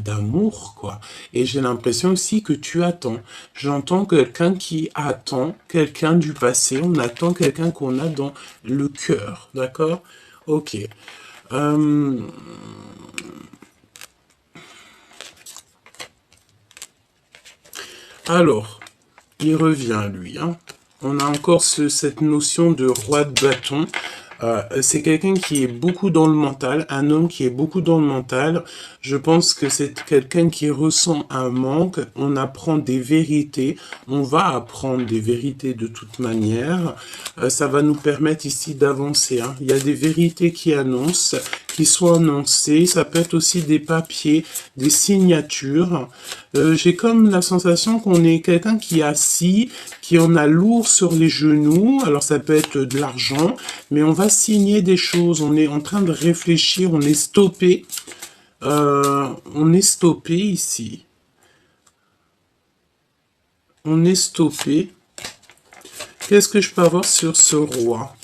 d'amour, quoi. Et j'ai l'impression aussi que tu attends. J'entends quelqu'un qui attend, quelqu'un du passé. On attend quelqu'un qu'on a dans le cœur, d'accord? Ok. Alors, il revient, lui. Hein. On a encore cette notion de roi de bâton. C'est quelqu'un qui est beaucoup dans le mental, un homme qui est beaucoup dans le mental. Je pense que c'est quelqu'un qui ressent un manque. On apprend des vérités. On va apprendre des vérités de toute manière. Ça va nous permettre ici d'avancer. Hein. Il y a des vérités qui sont annoncées. Ça peut être aussi des papiers, des signatures. J'ai comme la sensation qu'on est quelqu'un qui est assis, qui en a lourd sur les genoux. Alors ça peut être de l'argent, mais on va signer des choses. On est en train de réfléchir, on est stoppé. On est stoppé ici. On est stoppé. Qu'est-ce que je peux avoir sur ce roi?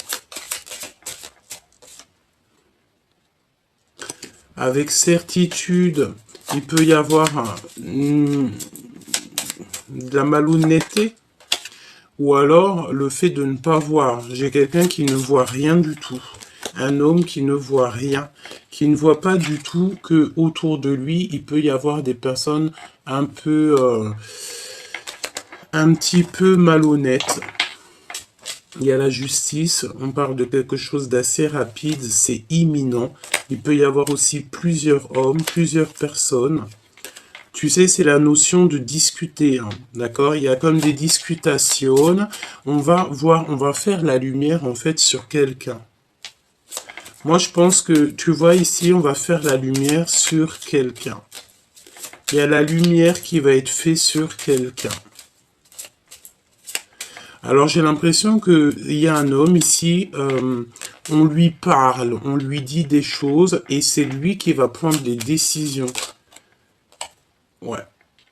Avec certitude, il peut y avoir de la malhonnêteté ou alors le fait de ne pas voir. J'ai quelqu'un qui ne voit rien du tout. Un homme qui ne voit rien, qui ne voit pas du tout que autour de lui, il peut y avoir des personnes un petit peu malhonnêtes. Il y a la justice, on parle de quelque chose d'assez rapide, c'est imminent. Il peut y avoir aussi plusieurs hommes, plusieurs personnes. Tu sais, c'est la notion de discuter, hein, d'accord? Il y a comme des discutations. On va voir, on va faire la lumière, en fait, sur quelqu'un. Moi, je pense que, tu vois ici, on va faire la lumière sur quelqu'un. Il y a la lumière qui va être faite sur quelqu'un. Alors, j'ai l'impression qu'il y a un homme ici, on lui parle, on lui dit des choses, et c'est lui qui va prendre des décisions. Ouais.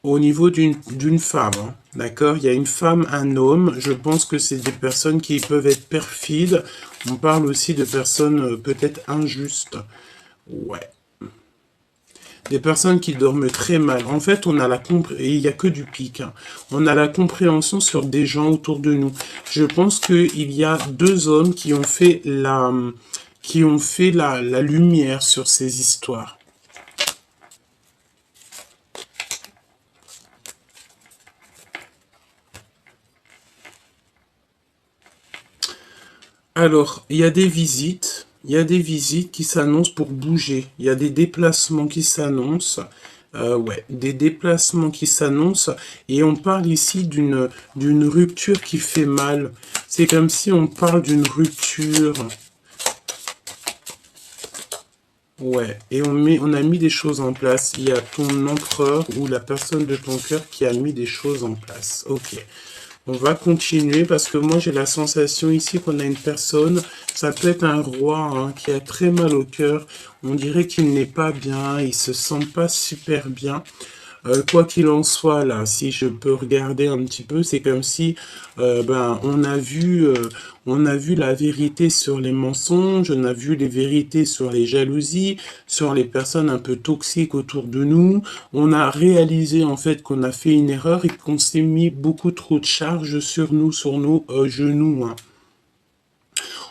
Au niveau d'une femme, hein, d'accord? Il y a une femme, un homme. Je pense que c'est des personnes qui peuvent être perfides. On parle aussi de personnes peut-être injustes. Ouais. Des personnes qui dorment très mal. En fait, on a la et il n'y a que du pic, hein. On a la compréhension sur des gens autour de nous. Je pense qu'il y a deux hommes qui ont fait la lumière sur ces histoires. Alors, il y a des visites. Il y a des visites qui s'annoncent pour bouger. Il y a des déplacements qui s'annoncent. Ouais, des déplacements qui s'annoncent. Et on parle ici d'une rupture qui fait mal. C'est comme si on parle d'une rupture. Ouais, et on a mis des choses en place. Il y a ton empereur ou la personne de ton cœur qui a mis des choses en place. Ok. On va continuer parce que moi j'ai la sensation ici qu'on a une personne, ça peut être un roi hein, qui a très mal au cœur. On dirait qu'il n'est pas bien, il se sent pas super bien. Quoi qu'il en soit, là, si je peux regarder un petit peu, c'est comme si on a vu la vérité sur les mensonges, on a vu les vérités sur les jalousies, sur les personnes un peu toxiques autour de nous. On a réalisé en fait qu'on a fait une erreur et qu'on s'est mis beaucoup trop de charges sur nos genoux, hein.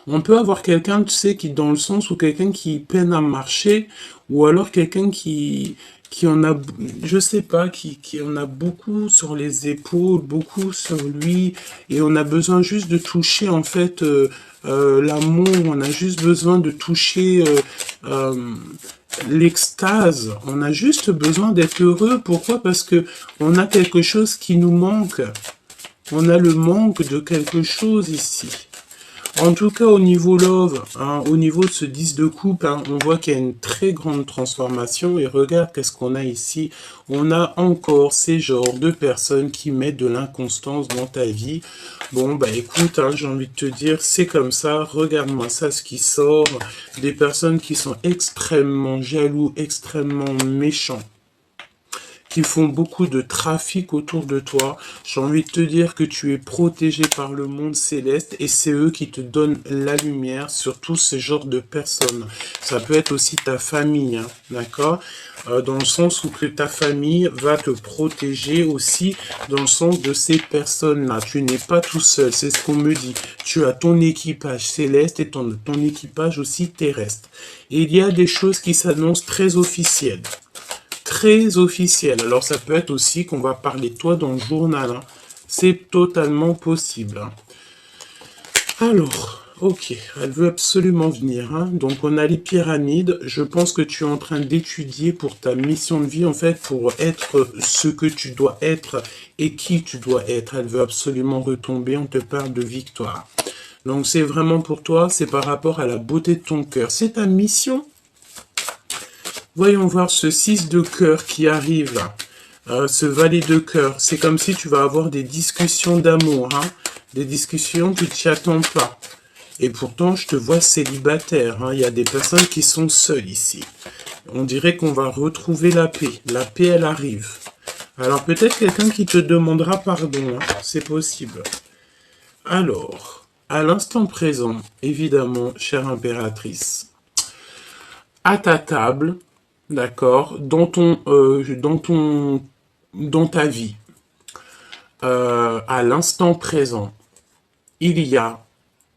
On peut avoir quelqu'un, tu sais, qui dans le sens où quelqu'un qui peine à marcher, ou alors quelqu'un qui en a, je sais pas, qui en a beaucoup sur les épaules, beaucoup sur lui, et on a besoin juste de toucher, en fait, l'amour, on a juste besoin de toucher l'extase, on a juste besoin d'être heureux. Pourquoi? Parce que on a quelque chose qui nous manque. On a le manque de quelque chose ici. En tout cas, au niveau love, hein, au niveau de ce 10 de coupe, hein, on voit qu'il y a une très grande transformation. Et regarde qu'est-ce qu'on a ici. On a encore ces genres de personnes qui mettent de l'inconstance dans ta vie. Bon, bah écoute, hein, j'ai envie de te dire, c'est comme ça. Regarde-moi ça, ce qui sort. Des personnes qui sont extrêmement jaloux, extrêmement méchants, qui font beaucoup de trafic autour de toi. J'ai envie de te dire que tu es protégé par le monde céleste et c'est eux qui te donnent la lumière sur tout ce genre de personnes. Ça peut être aussi ta famille, hein, d'accord? Dans le sens où que ta famille va te protéger aussi dans le sens de ces personnes-là. Tu n'es pas tout seul, c'est ce qu'on me dit. Tu as ton équipage céleste et ton équipage aussi terrestre. Et il y a des choses qui s'annoncent très officielles. Très officiel. Alors ça peut être aussi qu'on va parler de toi dans le journal, hein. C'est totalement possible, hein. Alors, ok, elle veut absolument venir, hein. Donc on a les pyramides. Je pense que tu es en train d'étudier pour ta mission de vie, en fait, pour être ce que tu dois être et qui tu dois être. Elle veut absolument retomber. On te parle de victoire. Donc c'est vraiment pour toi, c'est par rapport à la beauté de ton cœur. C'est ta mission. Voyons voir ce 6 de cœur qui arrive là. Ce valet de cœur. C'est comme si tu vas avoir des discussions d'amour, hein. Des discussions que tu n'y attends pas. Et pourtant, je te vois célibataire, hein. Il y a des personnes qui sont seules ici. On dirait qu'on va retrouver la paix. La paix, elle arrive. Alors peut-être quelqu'un qui te demandera pardon, hein. C'est possible. Alors, à l'instant présent, évidemment, chère impératrice, à ta table, d'accord, dans ta vie, à l'instant présent, il y a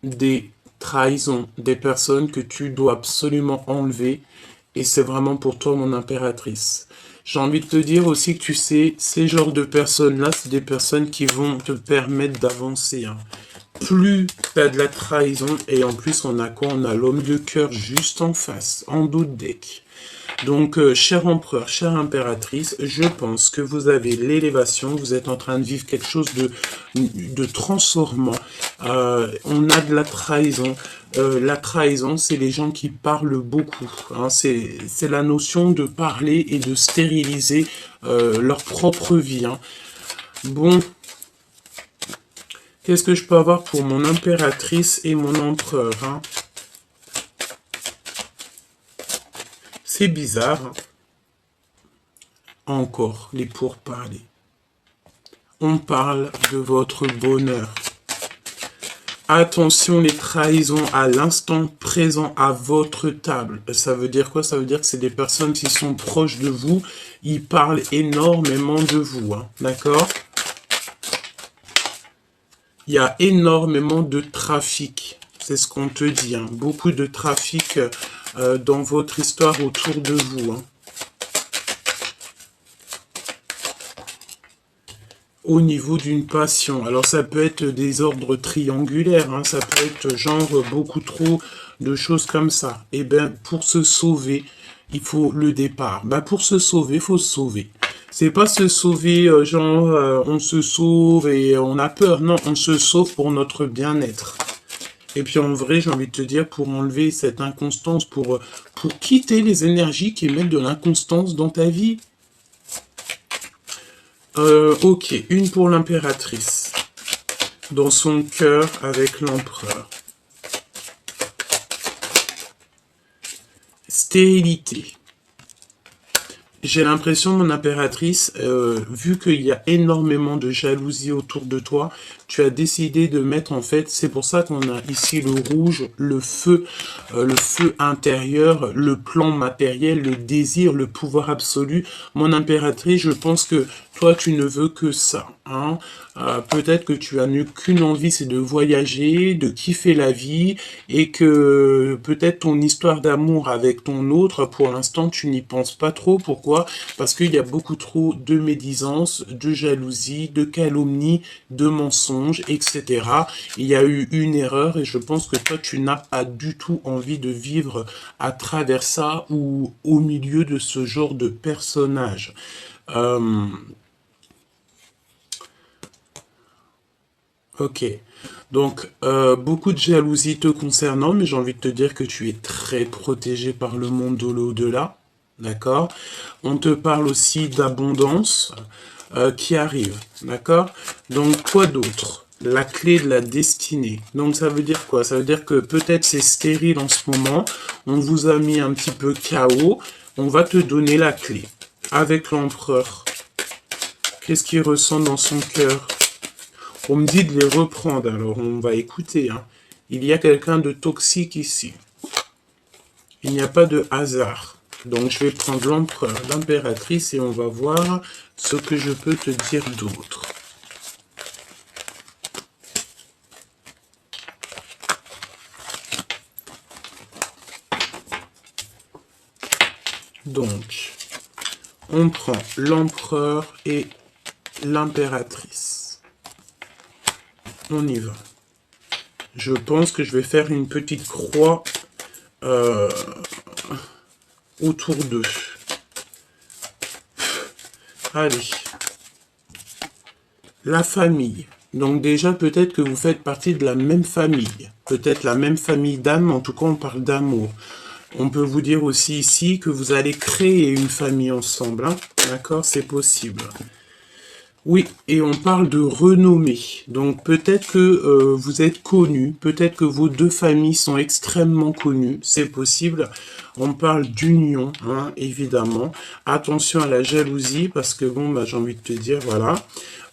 des trahisons, des personnes que tu dois absolument enlever, et c'est vraiment pour toi, mon impératrice. J'ai envie de te dire aussi que tu sais, ces genres de personnes-là, c'est des personnes qui vont te permettre d'avancer, hein. Plus tu as de la trahison, et en plus on a quoi? On a l'homme de cœur juste en face, en dos de deck. Donc, cher empereur, chère impératrice, je pense que vous avez l'élévation, vous êtes en train de vivre quelque chose de transformant. On a de la trahison. La trahison, c'est les gens qui parlent beaucoup. Hein. C'est la notion de parler et de stériliser leur propre vie. Hein. Bon, qu'est-ce que je peux avoir pour mon impératrice et mon empereur, hein? C'est bizarre. Hein. Encore les pourparlers. On parle de votre bonheur. Attention, les trahisons à l'instant présent à votre table. Ça veut dire quoi? Ça veut dire que c'est des personnes qui sont proches de vous. Ils parlent énormément de vous. Hein. D'accord? Il y a énormément de trafic. C'est ce qu'on te dit. Hein. Beaucoup de trafic dans votre histoire autour de vous. Hein. Au niveau d'une passion. Alors ça peut être des ordres triangulaires, hein, ça peut être genre beaucoup trop de choses comme ça. Et bien pour se sauver, il faut le départ. Ben, pour se sauver, il faut se sauver. C'est pas se sauver genre on se sauve et on a peur. Non, on se sauve pour notre bien-être. Et puis en vrai, j'ai envie de te dire, pour enlever cette inconstance, pour quitter les énergies qui mettent de l'inconstance dans ta vie. Ok, une pour l'impératrice. Dans son cœur avec l'empereur. Stérilité. J'ai l'impression, mon impératrice, vu qu'il y a énormément de jalousie autour de toi, tu as décidé de mettre en fait, c'est pour ça qu'on a ici le rouge, le feu intérieur, le plan matériel, le désir, le pouvoir absolu. Mon impératrice, je pense que toi, tu ne veux que ça. Hein. Peut-être que tu as qu'une envie, c'est de voyager, de kiffer la vie, et que peut-être ton histoire d'amour avec ton autre, pour l'instant, tu n'y penses pas trop. Pourquoi? Parce qu'il y a beaucoup trop de médisance, de jalousie, de calomnie, de mensonges, etc. Il y a eu une erreur, et je pense que toi, tu n'as pas du tout envie de vivre à travers ça ou au milieu de ce genre de personnage. Ok, donc beaucoup de jalousie te concernant, mais j'ai envie de te dire que tu es très protégé par le monde de l'au-delà, d'accord? On te parle aussi d'abondance qui arrive, d'accord? Donc quoi d'autre? La clé de la destinée. Donc ça veut dire quoi? Ça veut dire que peut-être c'est stérile en ce moment, on vous a mis un petit peu KO, on va te donner la clé. Avec l'empereur, qu'est-ce qu'il ressent dans son cœur? On me dit de les reprendre, alors on va écouter. Hein. Il y a quelqu'un de toxique ici. Il n'y a pas de hasard. Donc je vais prendre l'empereur, l'impératrice et on va voir ce que je peux te dire d'autre. Donc, on prend l'empereur et l'impératrice. On y va. Je pense que je vais faire une petite croix autour d'eux. Allez. La famille. Donc déjà, peut-être que vous faites partie de la même famille. Peut-être la même famille d'âme, en tout cas, on parle d'amour. On peut vous dire aussi ici que vous allez créer une famille ensemble. Hein. D'accord? C'est possible. Oui, et on parle de renommée. Donc peut-être que vous êtes connus, peut-être que vos deux familles sont extrêmement connues, c'est possible. On parle d'union, hein, évidemment. Attention à la jalousie, parce que bon, bah, j'ai envie de te dire, voilà.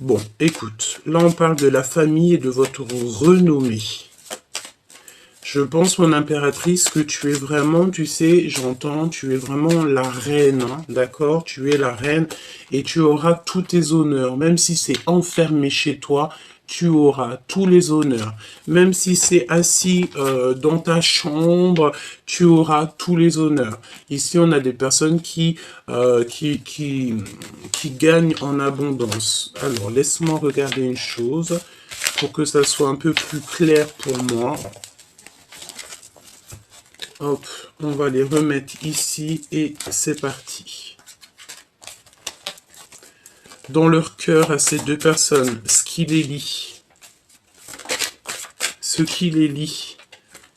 Bon, écoute, là on parle de la famille et de votre renommée. Je pense, mon impératrice, que tu es vraiment, tu sais, j'entends, tu es vraiment la reine, hein, d'accord? Tu es la reine et tu auras tous tes honneurs. Même si c'est enfermé chez toi, tu auras tous les honneurs. Même si c'est assis dans ta chambre, tu auras tous les honneurs. Ici, on a des personnes qui gagnent en abondance. Alors, laisse-moi regarder une chose pour que ça soit un peu plus clair pour moi. Hop, on va les remettre ici et c'est parti. Dans leur cœur à ces deux personnes, ce qui les lie,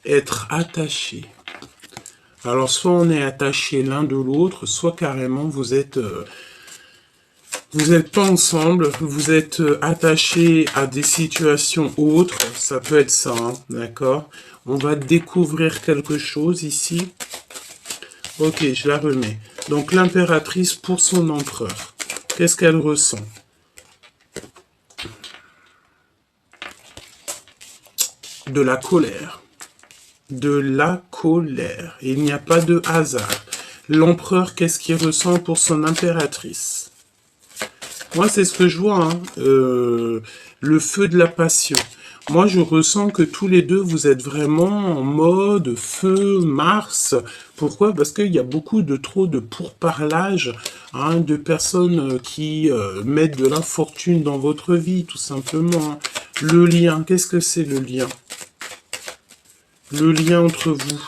être attaché. Alors soit on est attaché l'un de l'autre, soit carrément vous êtes pas ensemble, vous êtes attachés à des situations autres, ça peut être ça, hein, d'accord? On va découvrir quelque chose ici. Ok, je la remets. Donc l'impératrice pour son empereur. Qu'est-ce qu'elle ressent? De la colère. De la colère. Et il n'y a pas de hasard. L'empereur, qu'est-ce qu'il ressent pour son impératrice? Moi, c'est ce que je vois, hein. Le feu de la passion. Moi, je ressens que tous les deux, vous êtes vraiment en mode feu, Mars. Pourquoi? Parce qu'il y a beaucoup de trop de pourparlage, hein, de personnes qui mettent de l'infortune dans votre vie, tout simplement. Le lien, qu'est-ce que c'est le lien? Le lien entre vous.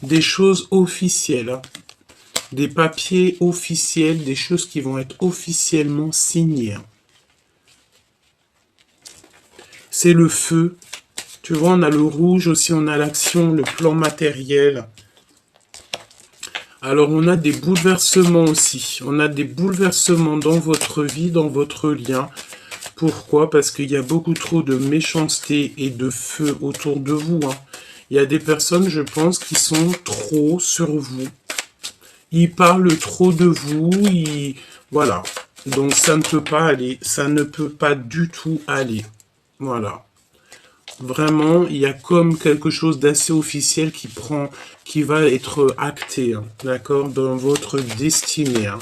Des choses officielles, hein. Des papiers officiels, des choses qui vont être officiellement signées. C'est le feu. Tu vois, on a le rouge aussi, on a l'action, le plan matériel. Alors, on a des bouleversements aussi. On a des bouleversements dans votre vie, dans votre lien. Pourquoi? Parce qu'il y a beaucoup trop de méchanceté et de feu autour de vous, hein. Il y a des personnes, je pense, qui sont trop sur vous. Ils parlent trop de vous, voilà. Donc ça ne peut pas aller, ça ne peut pas du tout aller. Voilà. Vraiment, il y a comme quelque chose d'assez officiel qui va être acté, hein, d'accord, dans votre destinée, hein.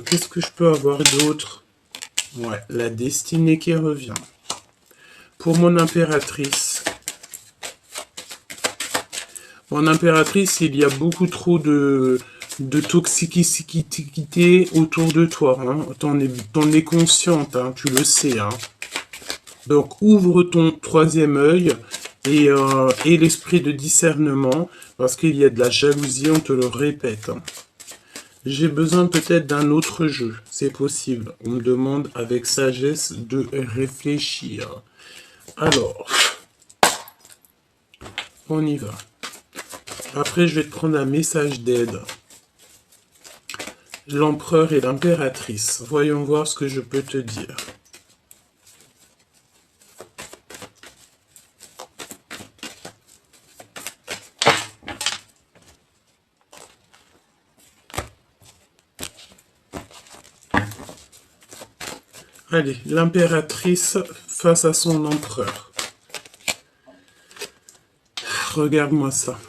Qu'est-ce que je peux avoir d'autre? Ouais, la destinée qui revient. Pour mon impératrice. Mon impératrice, il y a beaucoup trop de toxicité autour de toi, hein. T'en es consciente, hein, tu le sais, hein. Donc ouvre ton troisième œil et l'esprit de discernement, parce qu'il y a de la jalousie, on te le répète, hein. J'ai besoin peut-être d'un autre jeu, c'est possible. On me demande avec sagesse de réfléchir. Alors, on y va. Après, je vais te prendre un message d'aide. L'empereur et l'impératrice. Voyons voir ce que je peux te dire. Allez, l'impératrice face à son empereur. Regarde-moi ça.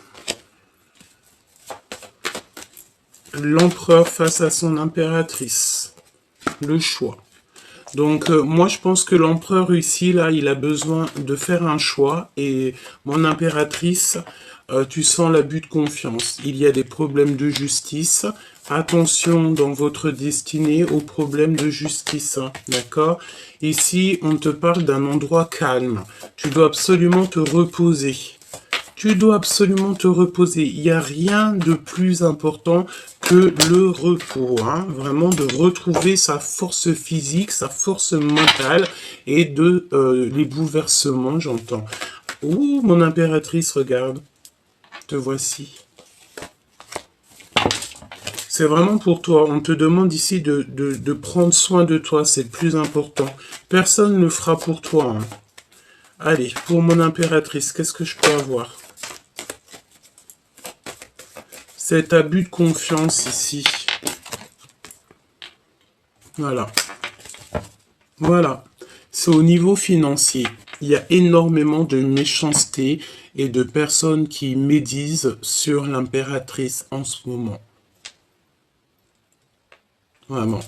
L'empereur face à son impératrice. Le choix. Donc, moi, je pense que l'empereur ici, là, il a besoin de faire un choix. Et mon impératrice, tu sens l'abus de confiance. Il y a des problèmes de justice. Attention dans votre destinée aux problèmes de justice, hein, d'accord? Ici, on te parle d'un endroit calme. Tu dois absolument te reposer. Tu dois absolument te reposer. Il n'y a rien de plus important que le repos, hein. Vraiment de retrouver sa force physique, sa force mentale et de les bouleversements, j'entends. Ouh, mon impératrice, regarde. Te voici. C'est vraiment pour toi. On te demande ici de prendre soin de toi. C'est le plus important. Personne ne le fera pour toi, hein. Allez, pour mon impératrice, qu'est-ce que je peux avoir? Cet abus de confiance ici. Voilà. Voilà. C'est au niveau financier. Il y a énormément de méchanceté et de personnes qui médisent sur l'impératrice en ce moment. Vraiment.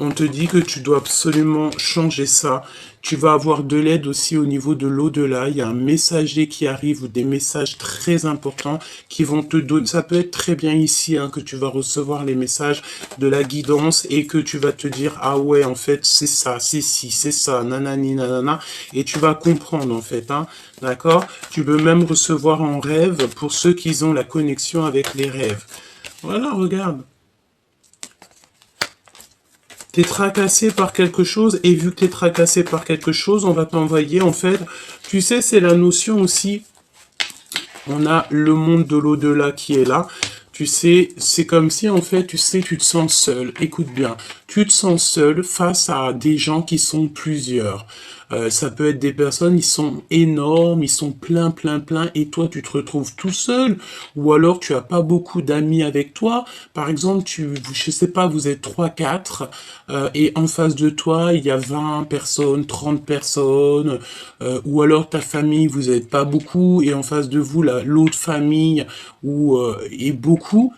On te dit que tu dois absolument changer ça. Tu vas avoir de l'aide aussi au niveau de l'au-delà. Il y a un messager qui arrive ou des messages très importants qui vont te donner. Ça peut être très bien ici hein, que tu vas recevoir les messages de la guidance et que tu vas te dire ah ouais en fait c'est ça, c'est ci, c'est ça, nanani nanana et tu vas comprendre en fait. Hein, d'accord? Tu peux même recevoir en rêve pour ceux qui ont la connexion avec les rêves. Voilà, regarde. T'es tracassé par quelque chose, et vu que t'es tracassé par quelque chose, on va t'envoyer, en fait, tu sais, c'est la notion aussi, on a le monde de l'au-delà qui est là, tu sais, c'est comme si, en fait, tu sais, tu te sens seul, écoute bien, tu te sens seul face à des gens qui sont plusieurs. Ça peut être des personnes, ils sont énormes, ils sont plein, plein, plein, et toi, tu te retrouves tout seul, ou alors tu as pas beaucoup d'amis avec toi. Par exemple, je sais pas, vous êtes trois, quatre, et en face de toi, il y a 20 personnes, 30 personnes, ou alors ta famille, vous n'êtes pas beaucoup, et en face de vous, l'autre famille est beaucoup.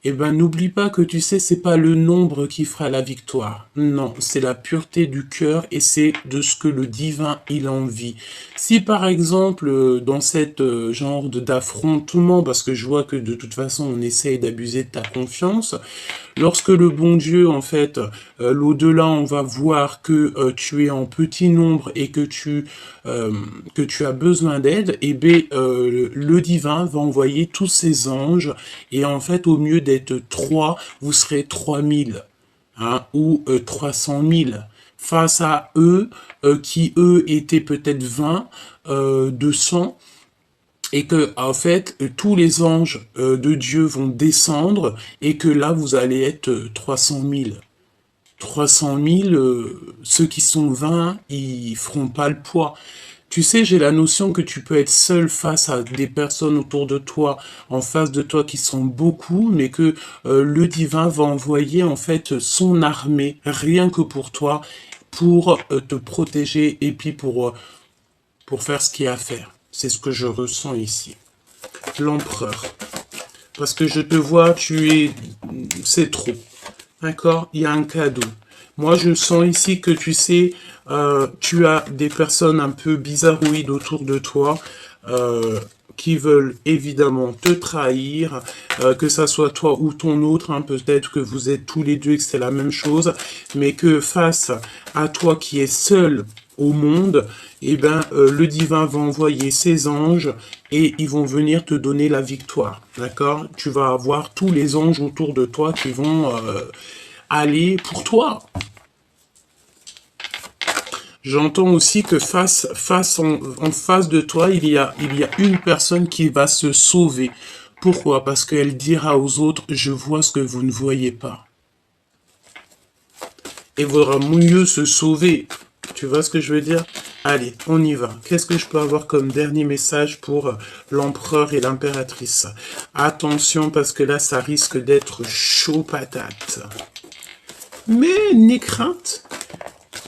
Eh ben, n'oublie pas que tu sais, c'est pas le nombre qui fera la victoire. Non, c'est la pureté du cœur et c'est de ce que le divin il envie. Si par exemple, dans cette genre d'affrontement, parce que je vois que de toute façon on essaye d'abuser de ta confiance, lorsque le bon Dieu, en fait, l'au-delà, on va voir que tu es en petit nombre et que tu as besoin d'aide, et bien le divin va envoyer tous ses anges, et en fait, au mieux d'être 3, vous serez 3000, hein, ou 300 000. Face à eux, qui eux étaient peut-être 20, 200, et que en fait tous les anges de Dieu vont descendre et que là vous allez être 300 000. 300 000, ceux qui sont 20, ils feront pas le poids. Tu sais, j'ai la notion que tu peux être seul face à des personnes autour de toi, en face de toi qui sont beaucoup, mais que le divin va envoyer en fait son armée, rien que pour toi, pour te protéger et puis pour faire ce qu'il y a à faire. C'est ce que je ressens ici. L'empereur. Parce que je te vois, c'est trop. D'accord? Il y a un cadeau. Moi, je sens ici que tu sais, tu as des personnes un peu bizarroïdes autour de toi, qui veulent évidemment te trahir, que ça soit toi ou ton autre, hein, peut-être que vous êtes tous les deux et que c'est la même chose, mais que face à toi qui es seul au monde, eh ben, le divin va envoyer ses anges et ils vont venir te donner la victoire, d'accord? Tu vas avoir tous les anges autour de toi qui vont aller pour toi. J'entends aussi que en face de toi, il y a une personne qui va se sauver. Pourquoi? Parce qu'elle dira aux autres, je vois ce que vous ne voyez pas. Et vaudra mieux se sauver. Tu vois ce que je veux dire? Allez, on y va. Qu'est-ce que je peux avoir comme dernier message pour l'empereur et l'impératrice? Attention, parce que là, ça risque d'être chaud patate. Mais n'aie crainte,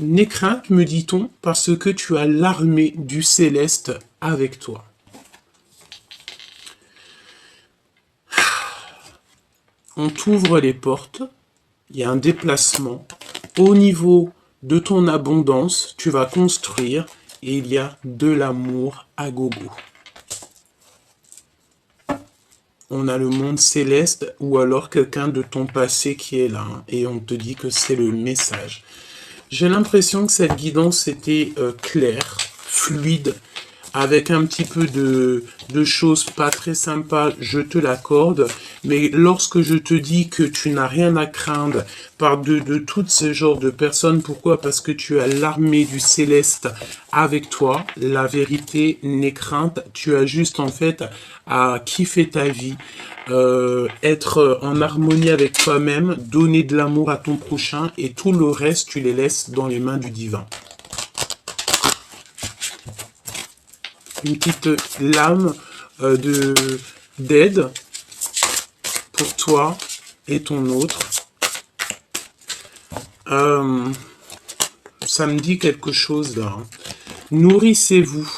me dit-on, parce que tu as l'armée du céleste avec toi. On t'ouvre les portes, il y a un déplacement. Au niveau de ton abondance, tu vas construire et il y a de l'amour à gogo. On a le monde céleste ou alors quelqu'un de ton passé qui est là, hein, et on te dit que c'est le message. J'ai l'impression que cette guidance était claire, fluide, avec un petit peu de choses pas très sympas, je te l'accorde, mais lorsque je te dis que tu n'as rien à craindre de tout ce genre de personnes, pourquoi? Parce que tu as l'armée du céleste avec toi, la vérité n'est crainte, tu as juste en fait à kiffer ta vie, être en harmonie avec toi-même, donner de l'amour à ton prochain, et tout le reste, tu les laisses dans les mains du divin. Une petite lame d'aide pour toi et ton autre. Ça me dit quelque chose là. Nourrissez-vous.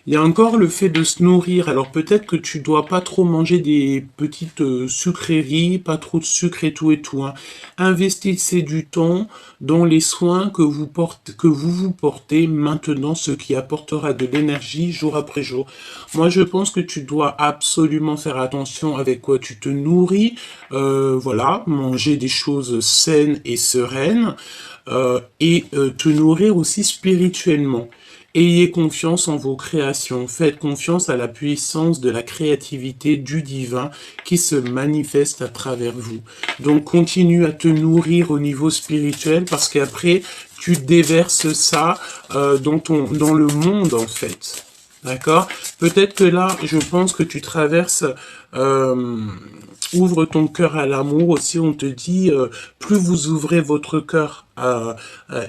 Il y a encore le fait de se nourrir. Alors peut-être que tu dois pas trop manger des petites sucreries, pas trop de sucre et tout, hein. Investissez du temps dans les soins que vous vous portez maintenant, ce qui apportera de l'énergie jour après jour. Moi, je pense que tu dois absolument faire attention avec quoi tu te nourris. Voilà, manger des choses saines et sereines te nourrir aussi spirituellement. Ayez confiance en vos créations, faites confiance à la puissance de la créativité du divin qui se manifeste à travers vous. Donc continue à te nourrir au niveau spirituel parce qu'après tu déverses ça dans le monde en fait. D'accord? Peut-être que là, je pense que tu traverses, ouvre ton cœur à l'amour aussi. On te dit, plus vous ouvrez votre cœur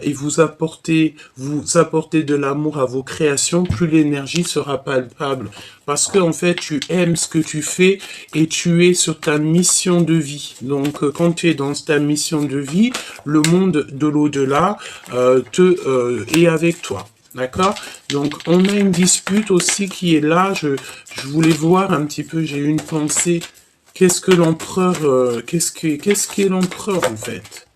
et vous apportez de l'amour à vos créations, plus l'énergie sera palpable. Parce que en fait, tu aimes ce que tu fais et tu es sur ta mission de vie. Donc, quand tu es dans ta mission de vie, le monde de l'au-delà est avec toi. D'accord? Donc, on a une dispute aussi qui est là. Je voulais voir un petit peu, j'ai eu une pensée. Qu'est-ce que l'empereur, qu'est-ce qu'est l'empereur en fait?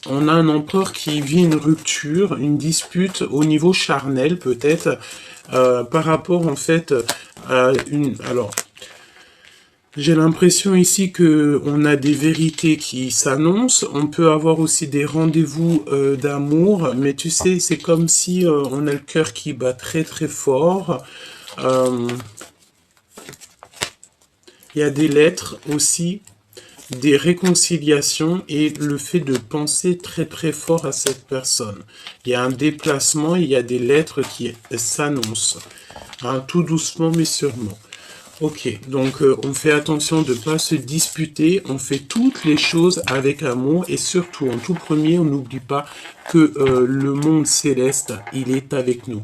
On a un empereur qui vit une rupture, une dispute au niveau charnel peut-être, par rapport en fait à une... Alors, j'ai l'impression ici que on a des vérités qui s'annoncent. On peut avoir aussi des rendez-vous d'amour, mais tu sais, c'est comme si on a le cœur qui bat très très fort. Il y a des lettres aussi, des réconciliations et le fait de penser très très fort à cette personne. Il y a un déplacement, il y a des lettres qui s'annoncent, hein, tout doucement mais sûrement. Ok, donc on fait attention de ne pas se disputer, on fait toutes les choses avec amour et surtout, en tout premier, on n'oublie pas que le monde céleste, il est avec nous.